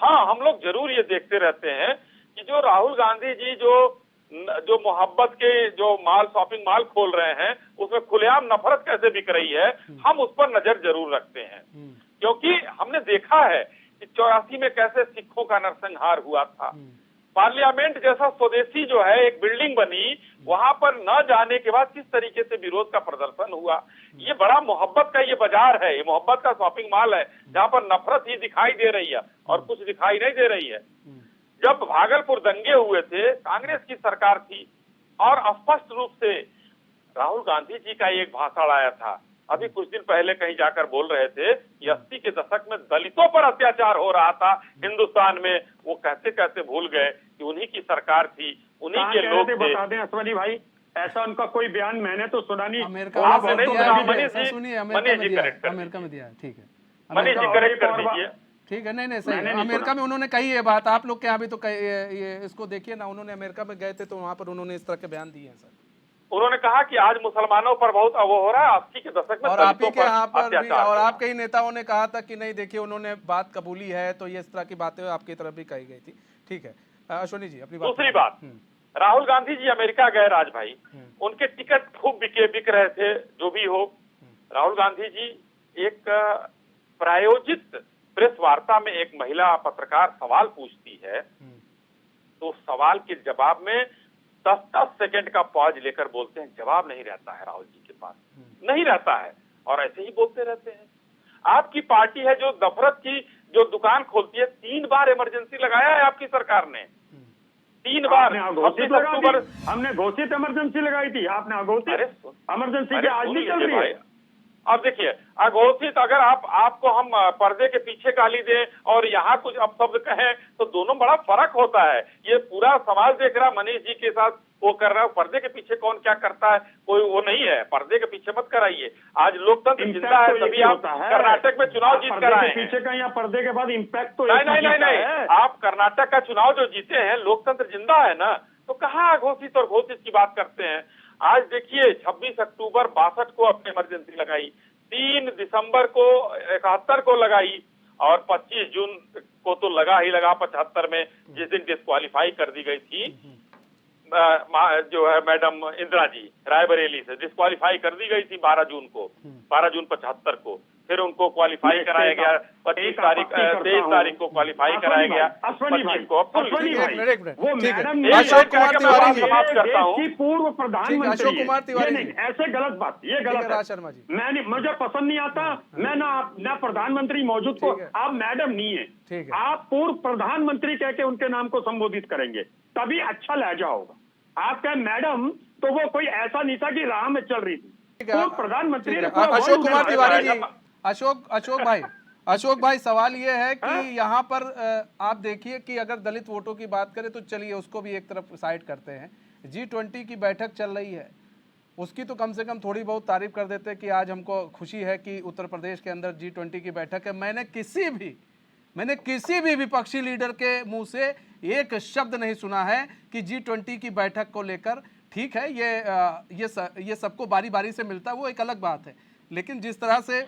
Speaker 3: हाँ, हम लोग जरूर ये देखते रहते हैं कि जो राहुल गांधी जी जो मोहब्बत के जो माल शॉपिंग माल खोल रहे हैं उसमें खुलेआम नफरत कैसे बिक रही है, हम उस पर नजर जरूर रखते हैं, क्योंकि हमने देखा है कि 84 में कैसे सिखों का नरसंहार हुआ था। पार्लियामेंट जैसा स्वदेशी जो है एक बिल्डिंग बनी, वहां पर न जाने के बाद किस तरीके से विरोध का प्रदर्शन हुआ। ये बड़ा मोहब्बत का ये बाजार है, ये मोहब्बत का शॉपिंग मॉल है जहां पर नफरत ही दिखाई दे रही है और कुछ दिखाई नहीं दे रही है। जब भागलपुर दंगे हुए थे, कांग्रेस की सरकार थी और स्पष्ट रूप से राहुल गांधी जी का एक भाषण आया था, अभी कुछ दिन पहले कहीं जाकर बोल रहे थे कि 80 के दशक में दलितों पर अत्याचार हो रहा था हिंदुस्तान में, वो कहते कहते भूल गए कि उन्हीं की सरकार थी, उन्हीं के लोग थे।
Speaker 5: बता दें अश्वनी भाई, ऐसा उनका कोई बयान मैंने तो सुना नहीं।
Speaker 1: अमेरिका में
Speaker 3: मनीष जी करेक्ट
Speaker 1: अमेरिका में दिया है, ठीक है,
Speaker 3: मनीष जी करेक्ट कर दीजिए।
Speaker 1: ठीक है, नहीं सही, अमेरिका में उन्होंने कही है बात, आप लोग के यहाँ भी तो ये इसको देखिए ना, उन्होंने अमेरिका में गए थे तो वहां पर उन्होंने इस तरह के बयान दिए हैं सर।
Speaker 3: उन्होंने कहा कि आज मुसलमानों पर बहुत वो हो रहा है, 80 के दशक में
Speaker 1: और आप ही के यहाँ पर भी,
Speaker 3: अत्याचार
Speaker 1: और आपके ही नेताओं ने कहा था कि नहीं देखिए उन्होंने बात कबूली है, तो ये इस तरह की बातें आपकी तरफ भी कही गई थी। ठीक है अश्वनी जी अपनी बात।
Speaker 3: दूसरी बात, राहुल गांधी जी अमेरिका गए राज भाई, उनके टिकट खूब बिक रहे थे, जो भी हो। राहुल गांधी जी एक प्रायोजित प्रेस वार्ता में एक महिला पत्रकार सवाल पूछती है, तो सवाल के जवाब में 10-10 सेकंड का पॉज लेकर बोलते हैं, जवाब नहीं रहता है राहुल जी के पास, नहीं रहता है, और ऐसे ही बोलते रहते हैं। आपकी पार्टी है जो नफरत की जो दुकान खोलती है, 3 बार इमरजेंसी लगाया है आपकी सरकार ने, 3 बार।
Speaker 5: 26 अक्टूबर हमने घोषित इमरजेंसी लगाई थी, आपने अघोषित इमरजेंसी की आज नहीं चल रही है।
Speaker 3: अब देखिए अघोषित, अगर आपको हम पर्दे के पीछे गाली दें और यहाँ कुछ अपशब्द कहें तो दोनों बड़ा फर्क होता है। ये पूरा समाज देख रहा, मनीष जी के साथ वो कर रहा है, पर्दे के पीछे कौन क्या करता है कोई वो नहीं है, पर्दे के पीछे मत कराइए। आज लोकतंत्र जिंदा है, तभी आप कर्नाटक में चुनाव जीत कर आए हैं।
Speaker 5: पीछे का या पर्दे के बाद इम्पैक्ट तो
Speaker 3: नहीं, आप कर्नाटक का चुनाव जो जीते हैं, लोकतंत्र जिंदा है ना, तो कहाँ घोषित और घोषित की बात करते हैं। आज देखिए 26 अक्टूबर 62 को अपने इमरजेंसी लगाई, 3 दिसंबर को 71 को लगाई, और 25 जून को तो लगा ही लगा 75 में, जिस दिन डिस्क्वालीफाई कर दी गई थी जो है मैडम इंदिरा जी रायबरेली से, डिस्क्वालीफाई कर दी गई थी 12 जून को, 12 जून 75 को। फिर उनको क्वालिफाई कराया गया 23 तारीख को क्वालिफाई कराया गया, 25 को।
Speaker 1: अशोक कुमार तिवारी
Speaker 3: समाप्त करता हूँ।
Speaker 5: पूर्व प्रधानमंत्री
Speaker 1: अशोक कुमार तिवारी
Speaker 5: ऐसे गलत बात, ये गलत है
Speaker 1: शर्मा जी,
Speaker 5: मुझे पसंद नहीं आता। मैं ना प्रधानमंत्री मौजूद को आप मैडम नहीं है, आप पूर्व प्रधानमंत्री कह के उनके नाम को संबोधित करेंगे, तभी अच्छा लहजा होगा। आप कहें मैडम तो वो कोई ऐसा नहीं था कि राह में चल रही थी, पूर्व प्रधानमंत्री।
Speaker 1: अशोक कुमार तिवारी जी, अशोक भाई सवाल ये है कि यहाँ पर आप देखिए कि अगर दलित वोटों की बात करें तो चलिए उसको भी एक तरफ साइड करते हैं, G20 की बैठक चल रही है, उसकी तो कम से कम थोड़ी बहुत तारीफ कर देते हैं कि आज हमको खुशी है कि उत्तर प्रदेश के अंदर G20 की बैठक है। मैंने किसी भी विपक्षी लीडर के मुंह से एक शब्द नहीं सुना है कि G20 की बैठक को लेकर, ठीक है ये सबको बारी बारी से मिलता है, वो एक अलग बात है, लेकिन जिस तरह से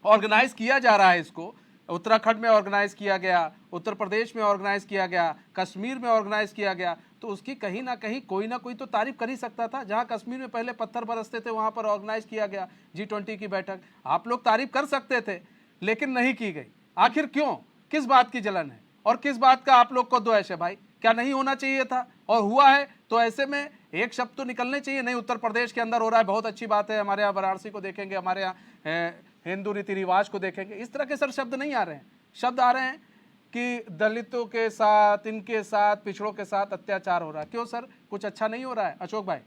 Speaker 1: ऑर्गेनाइज किया जा रहा है इसको, उत्तराखंड में ऑर्गेनाइज किया गया, उत्तर प्रदेश में ऑर्गेनाइज किया गया, कश्मीर में ऑर्गेनाइज किया गया, तो उसकी कहीं ना कहीं कोई ना कोई तो तारीफ कर ही सकता था। जहां कश्मीर में पहले पत्थर बरसते थे वहां पर ऑर्गेनाइज किया गया G20 की बैठक, आप लोग तारीफ कर सकते थे लेकिन नहीं की गई। आखिर क्यों, किस बात की जलन है और किस बात का आप लोग को द्वेष है भाई? क्या नहीं होना चाहिए था और हुआ है तो ऐसे में एक शब्द तो निकलने चाहिए। नहीं, उत्तर प्रदेश के अंदर हो रहा है, बहुत अच्छी बात है, हमारे यहाँ वाराणसी को देखेंगे, हमारे यहाँ हिंदू रीति रिवाज को देखेंगे, इस तरह के सर शब्द नहीं आ रहे हैं। शब्द आ रहे हैं कि दलितों के साथ, इनके साथ, पिछड़ों के साथ अत्याचार हो रहा है। क्यों सर, कुछ अच्छा नहीं हो रहा है? अशोक भाई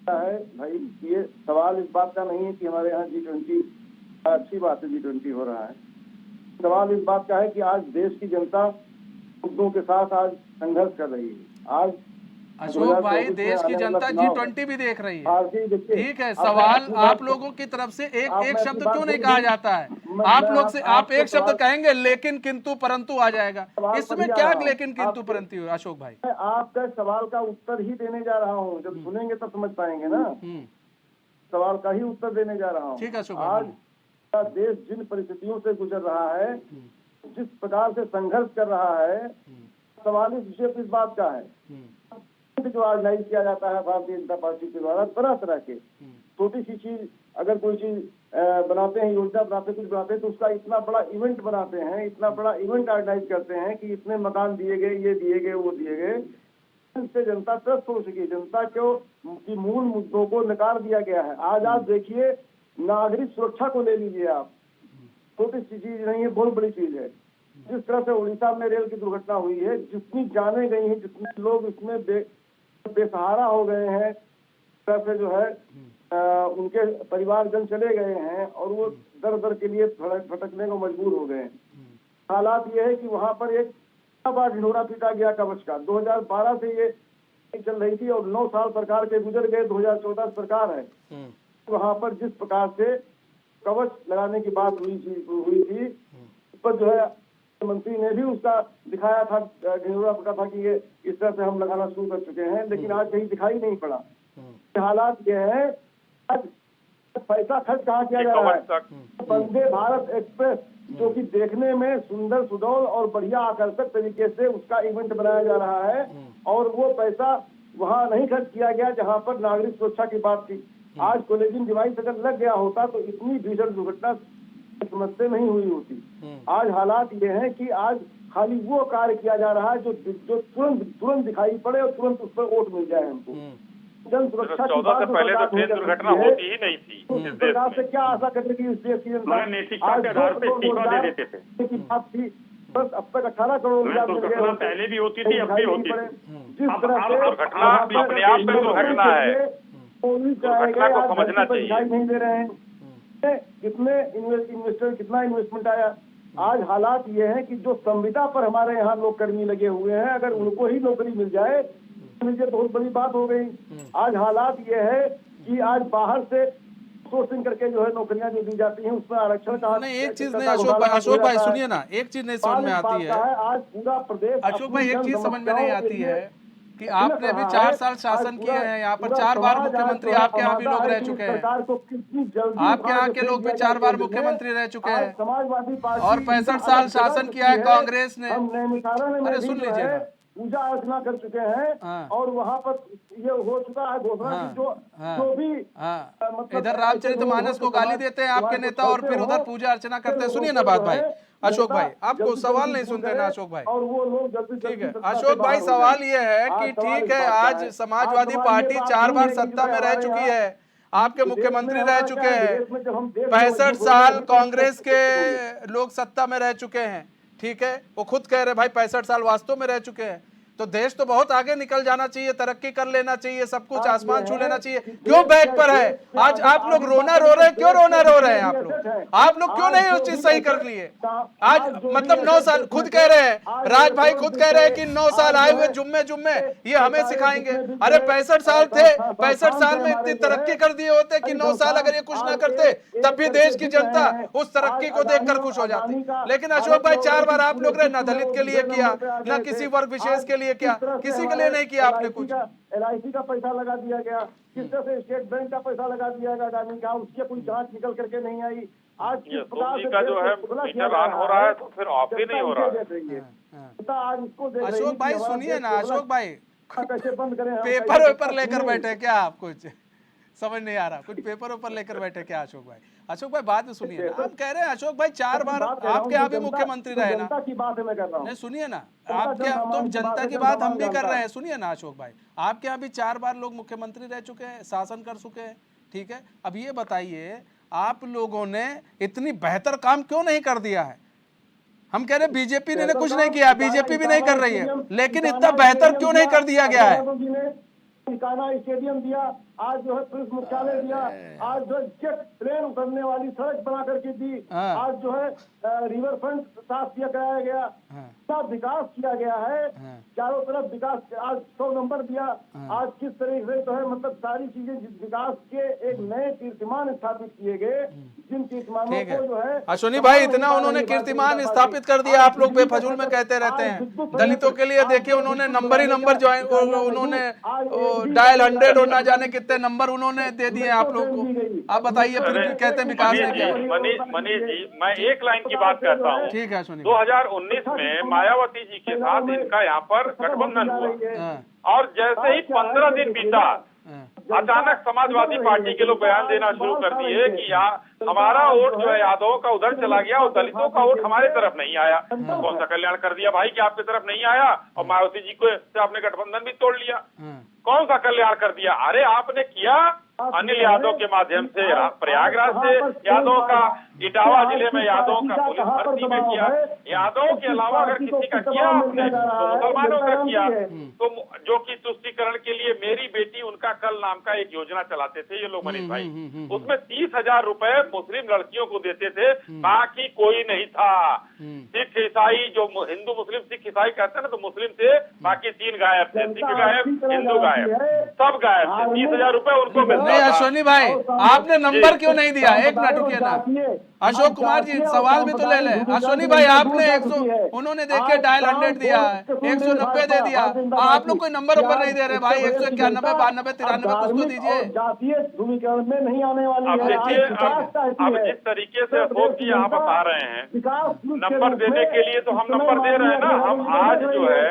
Speaker 4: है भाई, ये सवाल इस बात का नहीं है कि हमारे यहाँ G20 अच्छी बात है, G20 हो रहा है। सवाल इस बात का है कि आज देश की जनता मुद्दों के साथ आज संघर्ष कर रही है। आज
Speaker 1: अशोक भाई, देश की जनता G20 भी देख रही है,
Speaker 4: भारतीय देखिए,
Speaker 1: ठीक है।
Speaker 4: अब
Speaker 1: सवाल
Speaker 4: मैं
Speaker 1: आप लोगों की तरफ से एक
Speaker 4: आप
Speaker 1: एक
Speaker 4: मैं
Speaker 1: शब्द
Speaker 4: आपकी बात
Speaker 1: क्यों नहीं
Speaker 4: सुन
Speaker 1: कहा
Speaker 4: लीजिए।
Speaker 1: जाता है?
Speaker 4: मैं
Speaker 1: आप लोग से आप
Speaker 4: आपका
Speaker 1: एक शब्द
Speaker 4: सवाल-
Speaker 1: कहेंगे लेकिन किंतु परंतु आ जाएगा।
Speaker 4: सवाल पर
Speaker 1: इसमें
Speaker 4: ही आ
Speaker 1: क्या
Speaker 4: रहा हूं।
Speaker 1: लेकिन किंतु
Speaker 4: आपके-
Speaker 1: परंतु है अशोक भाई?
Speaker 4: मैं आपका सवाल का उत्तर ही देने जा रहा हूँ, जब सुनेंगे तब समझ पाएंगे ना। सवाल का ही उत्तर देने जा रहा हूँ।
Speaker 1: ठीक है अशोक भाई,
Speaker 4: आज का देश जिन परिस्थितियों से गुजर रहा है, जिस प्रकार से संघर्ष कर रहा है, सवाल इस विषय इस बात का है जो ऑर्गेनाइज किया जाता है भारतीय जनता पार्टी के द्वारा, तरह तरह के छोटी सी चीज, अगर कोई चीज बनाते हैं, योजना बनाते, कुछ बनाते हैं, तो उसका इतना बड़ा इवेंट बनाते हैं, इतना बड़ा इवेंट ऑर्गेनाइज करते हैं कि इतने मकान दिए गए, ये दिए गए, वो दिए गए। इससे जनता त्रस्त हो चुकी है। जनता की मूल मुद्दों को नकार दिया गया है। आज आप देखिए, नागरिक सुरक्षा को ले लीजिए आप, छोटी सी चीज नहीं है, बहुत बड़ी चीज है। जिस तरह से उड़ीसा में रेल की दुर्घटना हुई है, जितनी जाने गई हैं, जितने लोग इसमें बेसहारा हो गए हैं, तरह से जो है उनके परिवारजन चले गए हैं और वो दर दर के लिए भटकने को मजबूर हो गए हैं। हालात ये है कि वहां पर एक बार ढिंढोरा पीटा गया कवच का। 2012 से ये चल रही थी और 9 साल सरकार के गुजर गए, 2014 सरकार है। वहां पर जिस प्रकार से कवच लगाने की बात हुई थी उस पर जो है मंत्री ने भी उसका दिखाया था, ढिंढोरा पीटा था कि ये इस तरह से हम लगाना शुरू कर चुके हैं, लेकिन आज कहीं दिखाई नहीं पड़ा। हालात ये है, आज पैसा खर्च कहाँ किया जा रहा है? वंदे भारत एक्सप्रेस, जो कि देखने में सुंदर सुडौल और बढ़िया आकर्षक तरीके से उसका इवेंट बनाया जा रहा है, और वो पैसा वहाँ नहीं खर्च किया गया जहाँ पर नागरिक सुरक्षा की बात थी। आज कोलेजिन डिवाइस अगर लग गया होता तो इतनी भीषण दुर्घटना समझते नहीं हुई होती। आज हालात ये हैं कि आज खाली वो कार्य किया जा रहा है जो तुरंत दिखाई पड़े और तुरंत उस पर वोट मिल जाए हमको। जन सुरक्षा की
Speaker 3: 14
Speaker 4: बात
Speaker 3: से पहले तो ट्रेन दुर्घटना होती ही नहीं थी इस देश
Speaker 4: सरकार से
Speaker 3: में।
Speaker 4: क्या आशा करेगी इस देश की जनता?
Speaker 5: नैतिकता के आधार पे इस्तीफा दे देते थे
Speaker 4: की बात थी, बस अब तक 18 करोड़ रुपया मिल गए
Speaker 5: दुर्घटना
Speaker 4: होते।
Speaker 5: पहले भी होती थी, अब भी होती थी।
Speaker 4: जिस
Speaker 5: अब
Speaker 4: तरह से
Speaker 3: दुर्घटना अपने आप में दुर्घटना है। दुर्घटना को समझना चाहिए।
Speaker 4: दिखाई नहीं दे रहे हैं। कितने इन्वेस्टर, कितना इन्वेस्टमेंट आया। आज हालात ये है कि जो संविदा पर हमारे यहाँ लोग कर्मी लगे हुए हैं, अगर उनको ही नौकरी मिल जाए तो बहुत बड़ी बात हो गई। आज हालात ये है कि आज बाहर से सोर्सिंग करके जो है नौकरियां जो दी जाती हैं उसमें आरक्षण का
Speaker 1: नहीं, एक चीज नहीं अशोक भाई सुनिए ना, एक चीज नहीं समझ में आती है
Speaker 4: आज पूरा प्रदेश।
Speaker 1: अशोक भाई, एक चीज समझ में नहीं आती है कि आपने भी 4 साल शासन किए हैं, यहाँ पर 4 बार मुख्यमंत्री आपके यहाँ भी लोग रह चुके हैं, आपके यहाँ के लोग भी 4 बार मुख्यमंत्री रह चुके हैं,
Speaker 4: समाजवादी पार्टी
Speaker 1: और 65 साल शासन किया है कांग्रेस ने।
Speaker 4: अरे
Speaker 1: सुन लीजिए ना,
Speaker 4: पूजा अर्चना कर चुके हैं और वहाँ पर ये हो चुका है घोषणा की जो भी मतलब
Speaker 1: इधर रामचरितमानस को गाली देते हैं आपके नेता और फिर उधर पूजा अर्चना करते हैं। सुनिए ना बात भाई, अशोक भाई आपको सवाल नहीं सुनते ना अशोक भाई,
Speaker 4: और वो लोग जल्दी
Speaker 1: ठीक है अशोक भाई, सवाल ये है कि ठीक है आज समाजवादी पार्टी 4 बार सत्ता में रह चुकी है, आपके मुख्यमंत्री रह चुके हैं, 65 साल कांग्रेस के लोग सत्ता में रह चुके हैं, ठीक है, वो खुद कह रहे भाई 65 साल वास्तव में रह चुके हैं। तो देश तो बहुत आगे निकल जाना चाहिए, तरक्की कर लेना चाहिए, सब कुछ आसमान छू लेना चाहिए, क्यों बैक पर है? आज आप लोग रोना रो रहे हैं, क्यों रोना रो रहे हैं आप लोग क्यों नहीं उस चीज सही कर लिए? आज मतलब 9 साल खुद कह रहे हैं, राज भाई खुद कह रहे हैं कि 9 साल आए हुए जुम्मे ये हमें सिखाएंगे। अरे 65 साल थे, 65 साल में इतनी तरक्की कर दिए होते कि 9 साल अगर ये कुछ ना करते तब भी देश की जनता उस तरक्की को देखकर खुश हो जाती। लेकिन अशोक भाई 4 बार आप लोग ने ना दलित के लिए किया, ना किसी वर्ग विशेष के लिए किया, किसी के लिए नहीं किया आपने कुछ।
Speaker 4: LIC का पैसा लगा दिया गया, किस तरह से स्टेट बैंक का पैसा लगा दिया गया गांधी का, उसकी कोई जांच निकल करके नहीं आई। आज किस प्रकार से
Speaker 3: का जो है मीटर ऑन हो रहा है तो फिर ऑफ भी नहीं हो रहा है।
Speaker 4: आज इसको देख रही है।
Speaker 1: अशोक भाई सुनिए ना, अशोक भाई
Speaker 4: कैसे बंद करें?
Speaker 1: पेपर लेकर बैठे क्या आप? कुछ समझ नहीं आ रहा, कुछ पेपर लेकर बैठे क्या अशोक भाई? अशोक भाई बात में सुनिए ना, हम कह रहे हैं अशोक भाई 4 बार आपके यहाँ भी मुख्यमंत्री रहे ना,
Speaker 4: जनता की बात है मैं कर रहा हूँ।
Speaker 1: नहीं सुनिए ना, आपके तो जनता की बात हम भी कर रहे हैं, सुनिए ना अशोक भाई, आपके यहाँ भी 4 बार लोग मुख्यमंत्री रह चुके हैं, शासन कर चुके हैं, ठीक है। अब ये बताइए आप लोगों ने इतनी बेहतर काम क्यों नहीं कर दिया है? हम कह रहे हैं बीजेपी ने कुछ नहीं किया, बीजेपी भी नहीं कर रही है, लेकिन इतना बेहतर क्यों नहीं कर दिया गया है?
Speaker 4: स्टेडियम दिया, आज जो है पुलिस मुख्यालय दिया, आज जो है जेट प्लेन उतरने वाली सड़क बना करके दी,
Speaker 1: हाँ।
Speaker 4: आज जो है रिवर फ्रंट साफ किया कराया गया,
Speaker 1: हाँ।
Speaker 4: इतना विकास किया गया है,
Speaker 1: हाँ।
Speaker 4: चारों तरफ विकास, आज 100 नंबर दिया, आज किस तरीके से जो है मतलब सारी चीजें विकास के एक नए कीर्तिमान स्थापित किए गए, जिन कीर्तिमानों
Speaker 1: ठीक है।
Speaker 4: को जो है
Speaker 1: अश्विनी भाई, इतना उन्होंने कीर्तिमान स्थापित कर दिया, आप लोग बेफजूल में कहते रहते हैं। दलितों के लिए देखिए उन्होंने नंबर ही नंबर जो है उन्होंने डायल 100 और ना जाने कितने नंबर उन्होंने दे दिए आप लोग को। आप बताइए फिर
Speaker 3: अरे,
Speaker 1: कहते हैं विकास ने किया।
Speaker 3: मनीष जी, मैं एक लाइन की बात कहता हूँ।
Speaker 1: ठीक है अश्विनी।
Speaker 3: 2019 में मायावती जी के साथ इनका यहाँ पर गठबंधन हुआ,
Speaker 1: हाँ,
Speaker 3: और जैसे ही 15 दिन बीता,
Speaker 1: हाँ,
Speaker 3: अचानक समाजवादी पार्टी के लोग बयान देना शुरू कर दिए कि यहाँ हमारा वोट जो है यादवों का उधर चला गया और दलितों का वोट हमारे तरफ नहीं आया। कौन सा कल्याण कर दिया भाई कि आपकी तरफ नहीं आया, और मायावती जी को से आपने गठबंधन भी तोड़ लिया?
Speaker 1: हाँ।
Speaker 3: कौन सा कल्याण कर दिया? अरे आपने किया अनिल यादव के माध्यम से प्रयागराज से यादव का, इटावा जिले में यादव का पुलिस भर्ती में किया। यादव के अलावा अगर किसी का किया आपने तो मुसलमानों का किया। तो जो कि तुष्टीकरण के लिए मेरी बेटी उनका कल नाम का एक योजना चलाते थे ये लोग मनीष भाई, उसमें 30,000 रुपए मुस्लिम लड़कियों को देते थे, बाकी कोई नहीं था। सिख ईसाई, जो हिंदू मुस्लिम सिख ईसाई कहते हैं ना, तो मुस्लिम थे, बाकी 3 गायब थे, सिख गायब, हिंदू गायब, सब गायब थे। 30,000 रुपए उनको मिलता
Speaker 1: नहीं
Speaker 3: था।
Speaker 1: अश्विनी भाई, आपने नंबर क्यों नहीं दिया? एक मिनट रुकिए ना, अशोक कुमार जी सवाल भी तो ले ले। अश्विनी भाई आपने 100, उन्होंने देखिए डायल 100 दिया है, 190 दे दिया, आप लोग कोई नंबर नहीं दे रहे भाई। 191, 92, 93 कुछ तो दीजिए।
Speaker 4: जातीय ध्रुवीकरण में नहीं आने वाली
Speaker 3: अब
Speaker 4: है।
Speaker 3: देखिए, अब जिस तरीके से अशोक जी यहाँ बता रहे हैं, नंबर देने के लिए तो हम नंबर दे रहे हैं ना। हम आज जो है,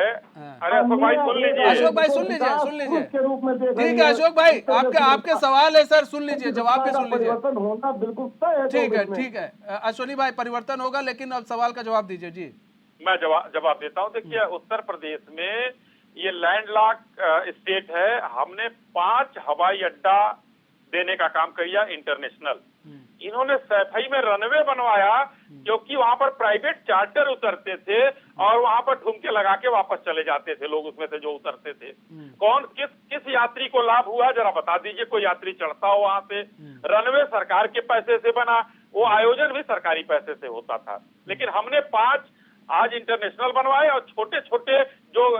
Speaker 3: अरे अशोक भाई सुन लीजिए,
Speaker 1: अशोक भाई सुन लीजिए, सुन लीजिए। ठीक है अशोक भाई, आपके सवाल है सर, सुन लीजिए, जवाब भी सुन लीजिए।
Speaker 4: परिवर्तन होना बिल्कुल तय है।
Speaker 1: ठीक है, ठीक है अश्विनी भाई, परिवर्तन होगा, लेकिन अब सवाल का जवाब दीजिए जी।
Speaker 3: मैं जवाब देता हूँ। देखिए, उत्तर प्रदेश में ये लैंडलॉक स्टेट है। हमने 5 हवाई अड्डा देने का काम किया इंटरनेशनल। इन्होंने सैफई में रनवे बनवाया, क्योंकि वहां पर प्राइवेट चार्टर उतरते थे और वहां पर ठुमके लगा के वापस चले जाते थे लोग, उसमें से जो उतरते थे। कौन किस यात्री को लाभ हुआ जरा बता दीजिए। कोई यात्री चढ़ता हो वहां से? रनवे सरकार के पैसे से बना, वो आयोजन भी सरकारी पैसे से होता था। लेकिन हमने 5 आज इंटरनेशनल बनवाए, और छोटे छोटे जो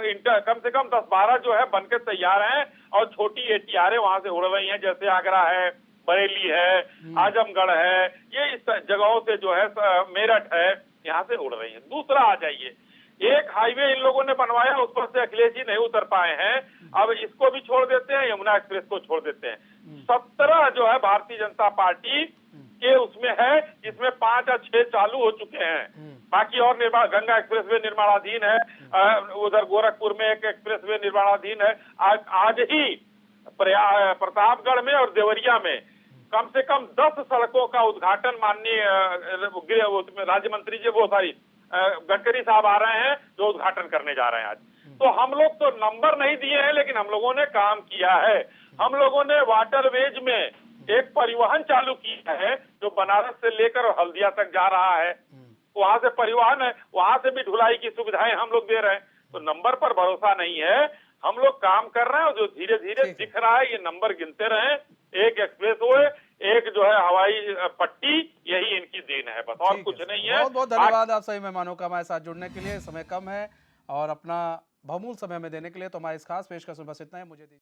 Speaker 3: कम से कम 10-12 जो है बनके तैयार हैं, और छोटी ATR वहां से उड़ रही हैं, जैसे आगरा है, बरेली है, आजमगढ़ है, ये इस जगहों से जो है, मेरठ है, यहाँ से उड़ रही है। दूसरा आ जाइए, एक हाईवे इन लोगों ने बनवाया, उस पर से अखिलेश जी नहीं उतर पाए हैं, अब इसको भी छोड़ देते हैं, यमुना एक्सप्रेस को छोड़ देते हैं। 17 जो है भारतीय जनता पार्टी के उसमें है, जिसमें 5 या 6 चालू हो चुके हैं। बाकी और गंगा एक्सप्रेसवे निर्माणाधीन है, उधर गोरखपुर में एक एक्सप्रेसवे निर्माणाधीन है। आज ही प्रतापगढ़ में और देवरिया में कम से कम 10 सड़कों का उद्घाटन माननीय राज्य मंत्री जी, गडकरी साहब आ रहे हैं, जो उद्घाटन करने जा रहे हैं आज। तो हम लोग तो नंबर नहीं दिए हैं, लेकिन हम लोगों ने काम किया है। हम लोगों ने वाटरवेज में एक परिवहन चालू किया है, जो बनारस से लेकर हल्दिया तक जा रहा है। वहां से परिवहन है, वहां से भी ढुलाई की सुविधाएं हम लोग दे रहे हैं। तो नंबर पर भरोसा नहीं है, हम लोग काम कर रहे हैं, और जो धीरे धीरे दिख रहा है, ये नंबर गिनते रहे। एक एक्सप्रेसवे, एक जो है हवाई पट्टी, यही इनकी देन है, बस और कुछ नहीं है।
Speaker 1: बहुत बहुत धन्यवाद आप सभी मेहमानों का हमारे साथ जुड़ने के लिए। समय कम है और अपना बहुमूल्य समय हमें देने के लिए, तो हमारे इस खास पेशकश में बस इतना है। मुझे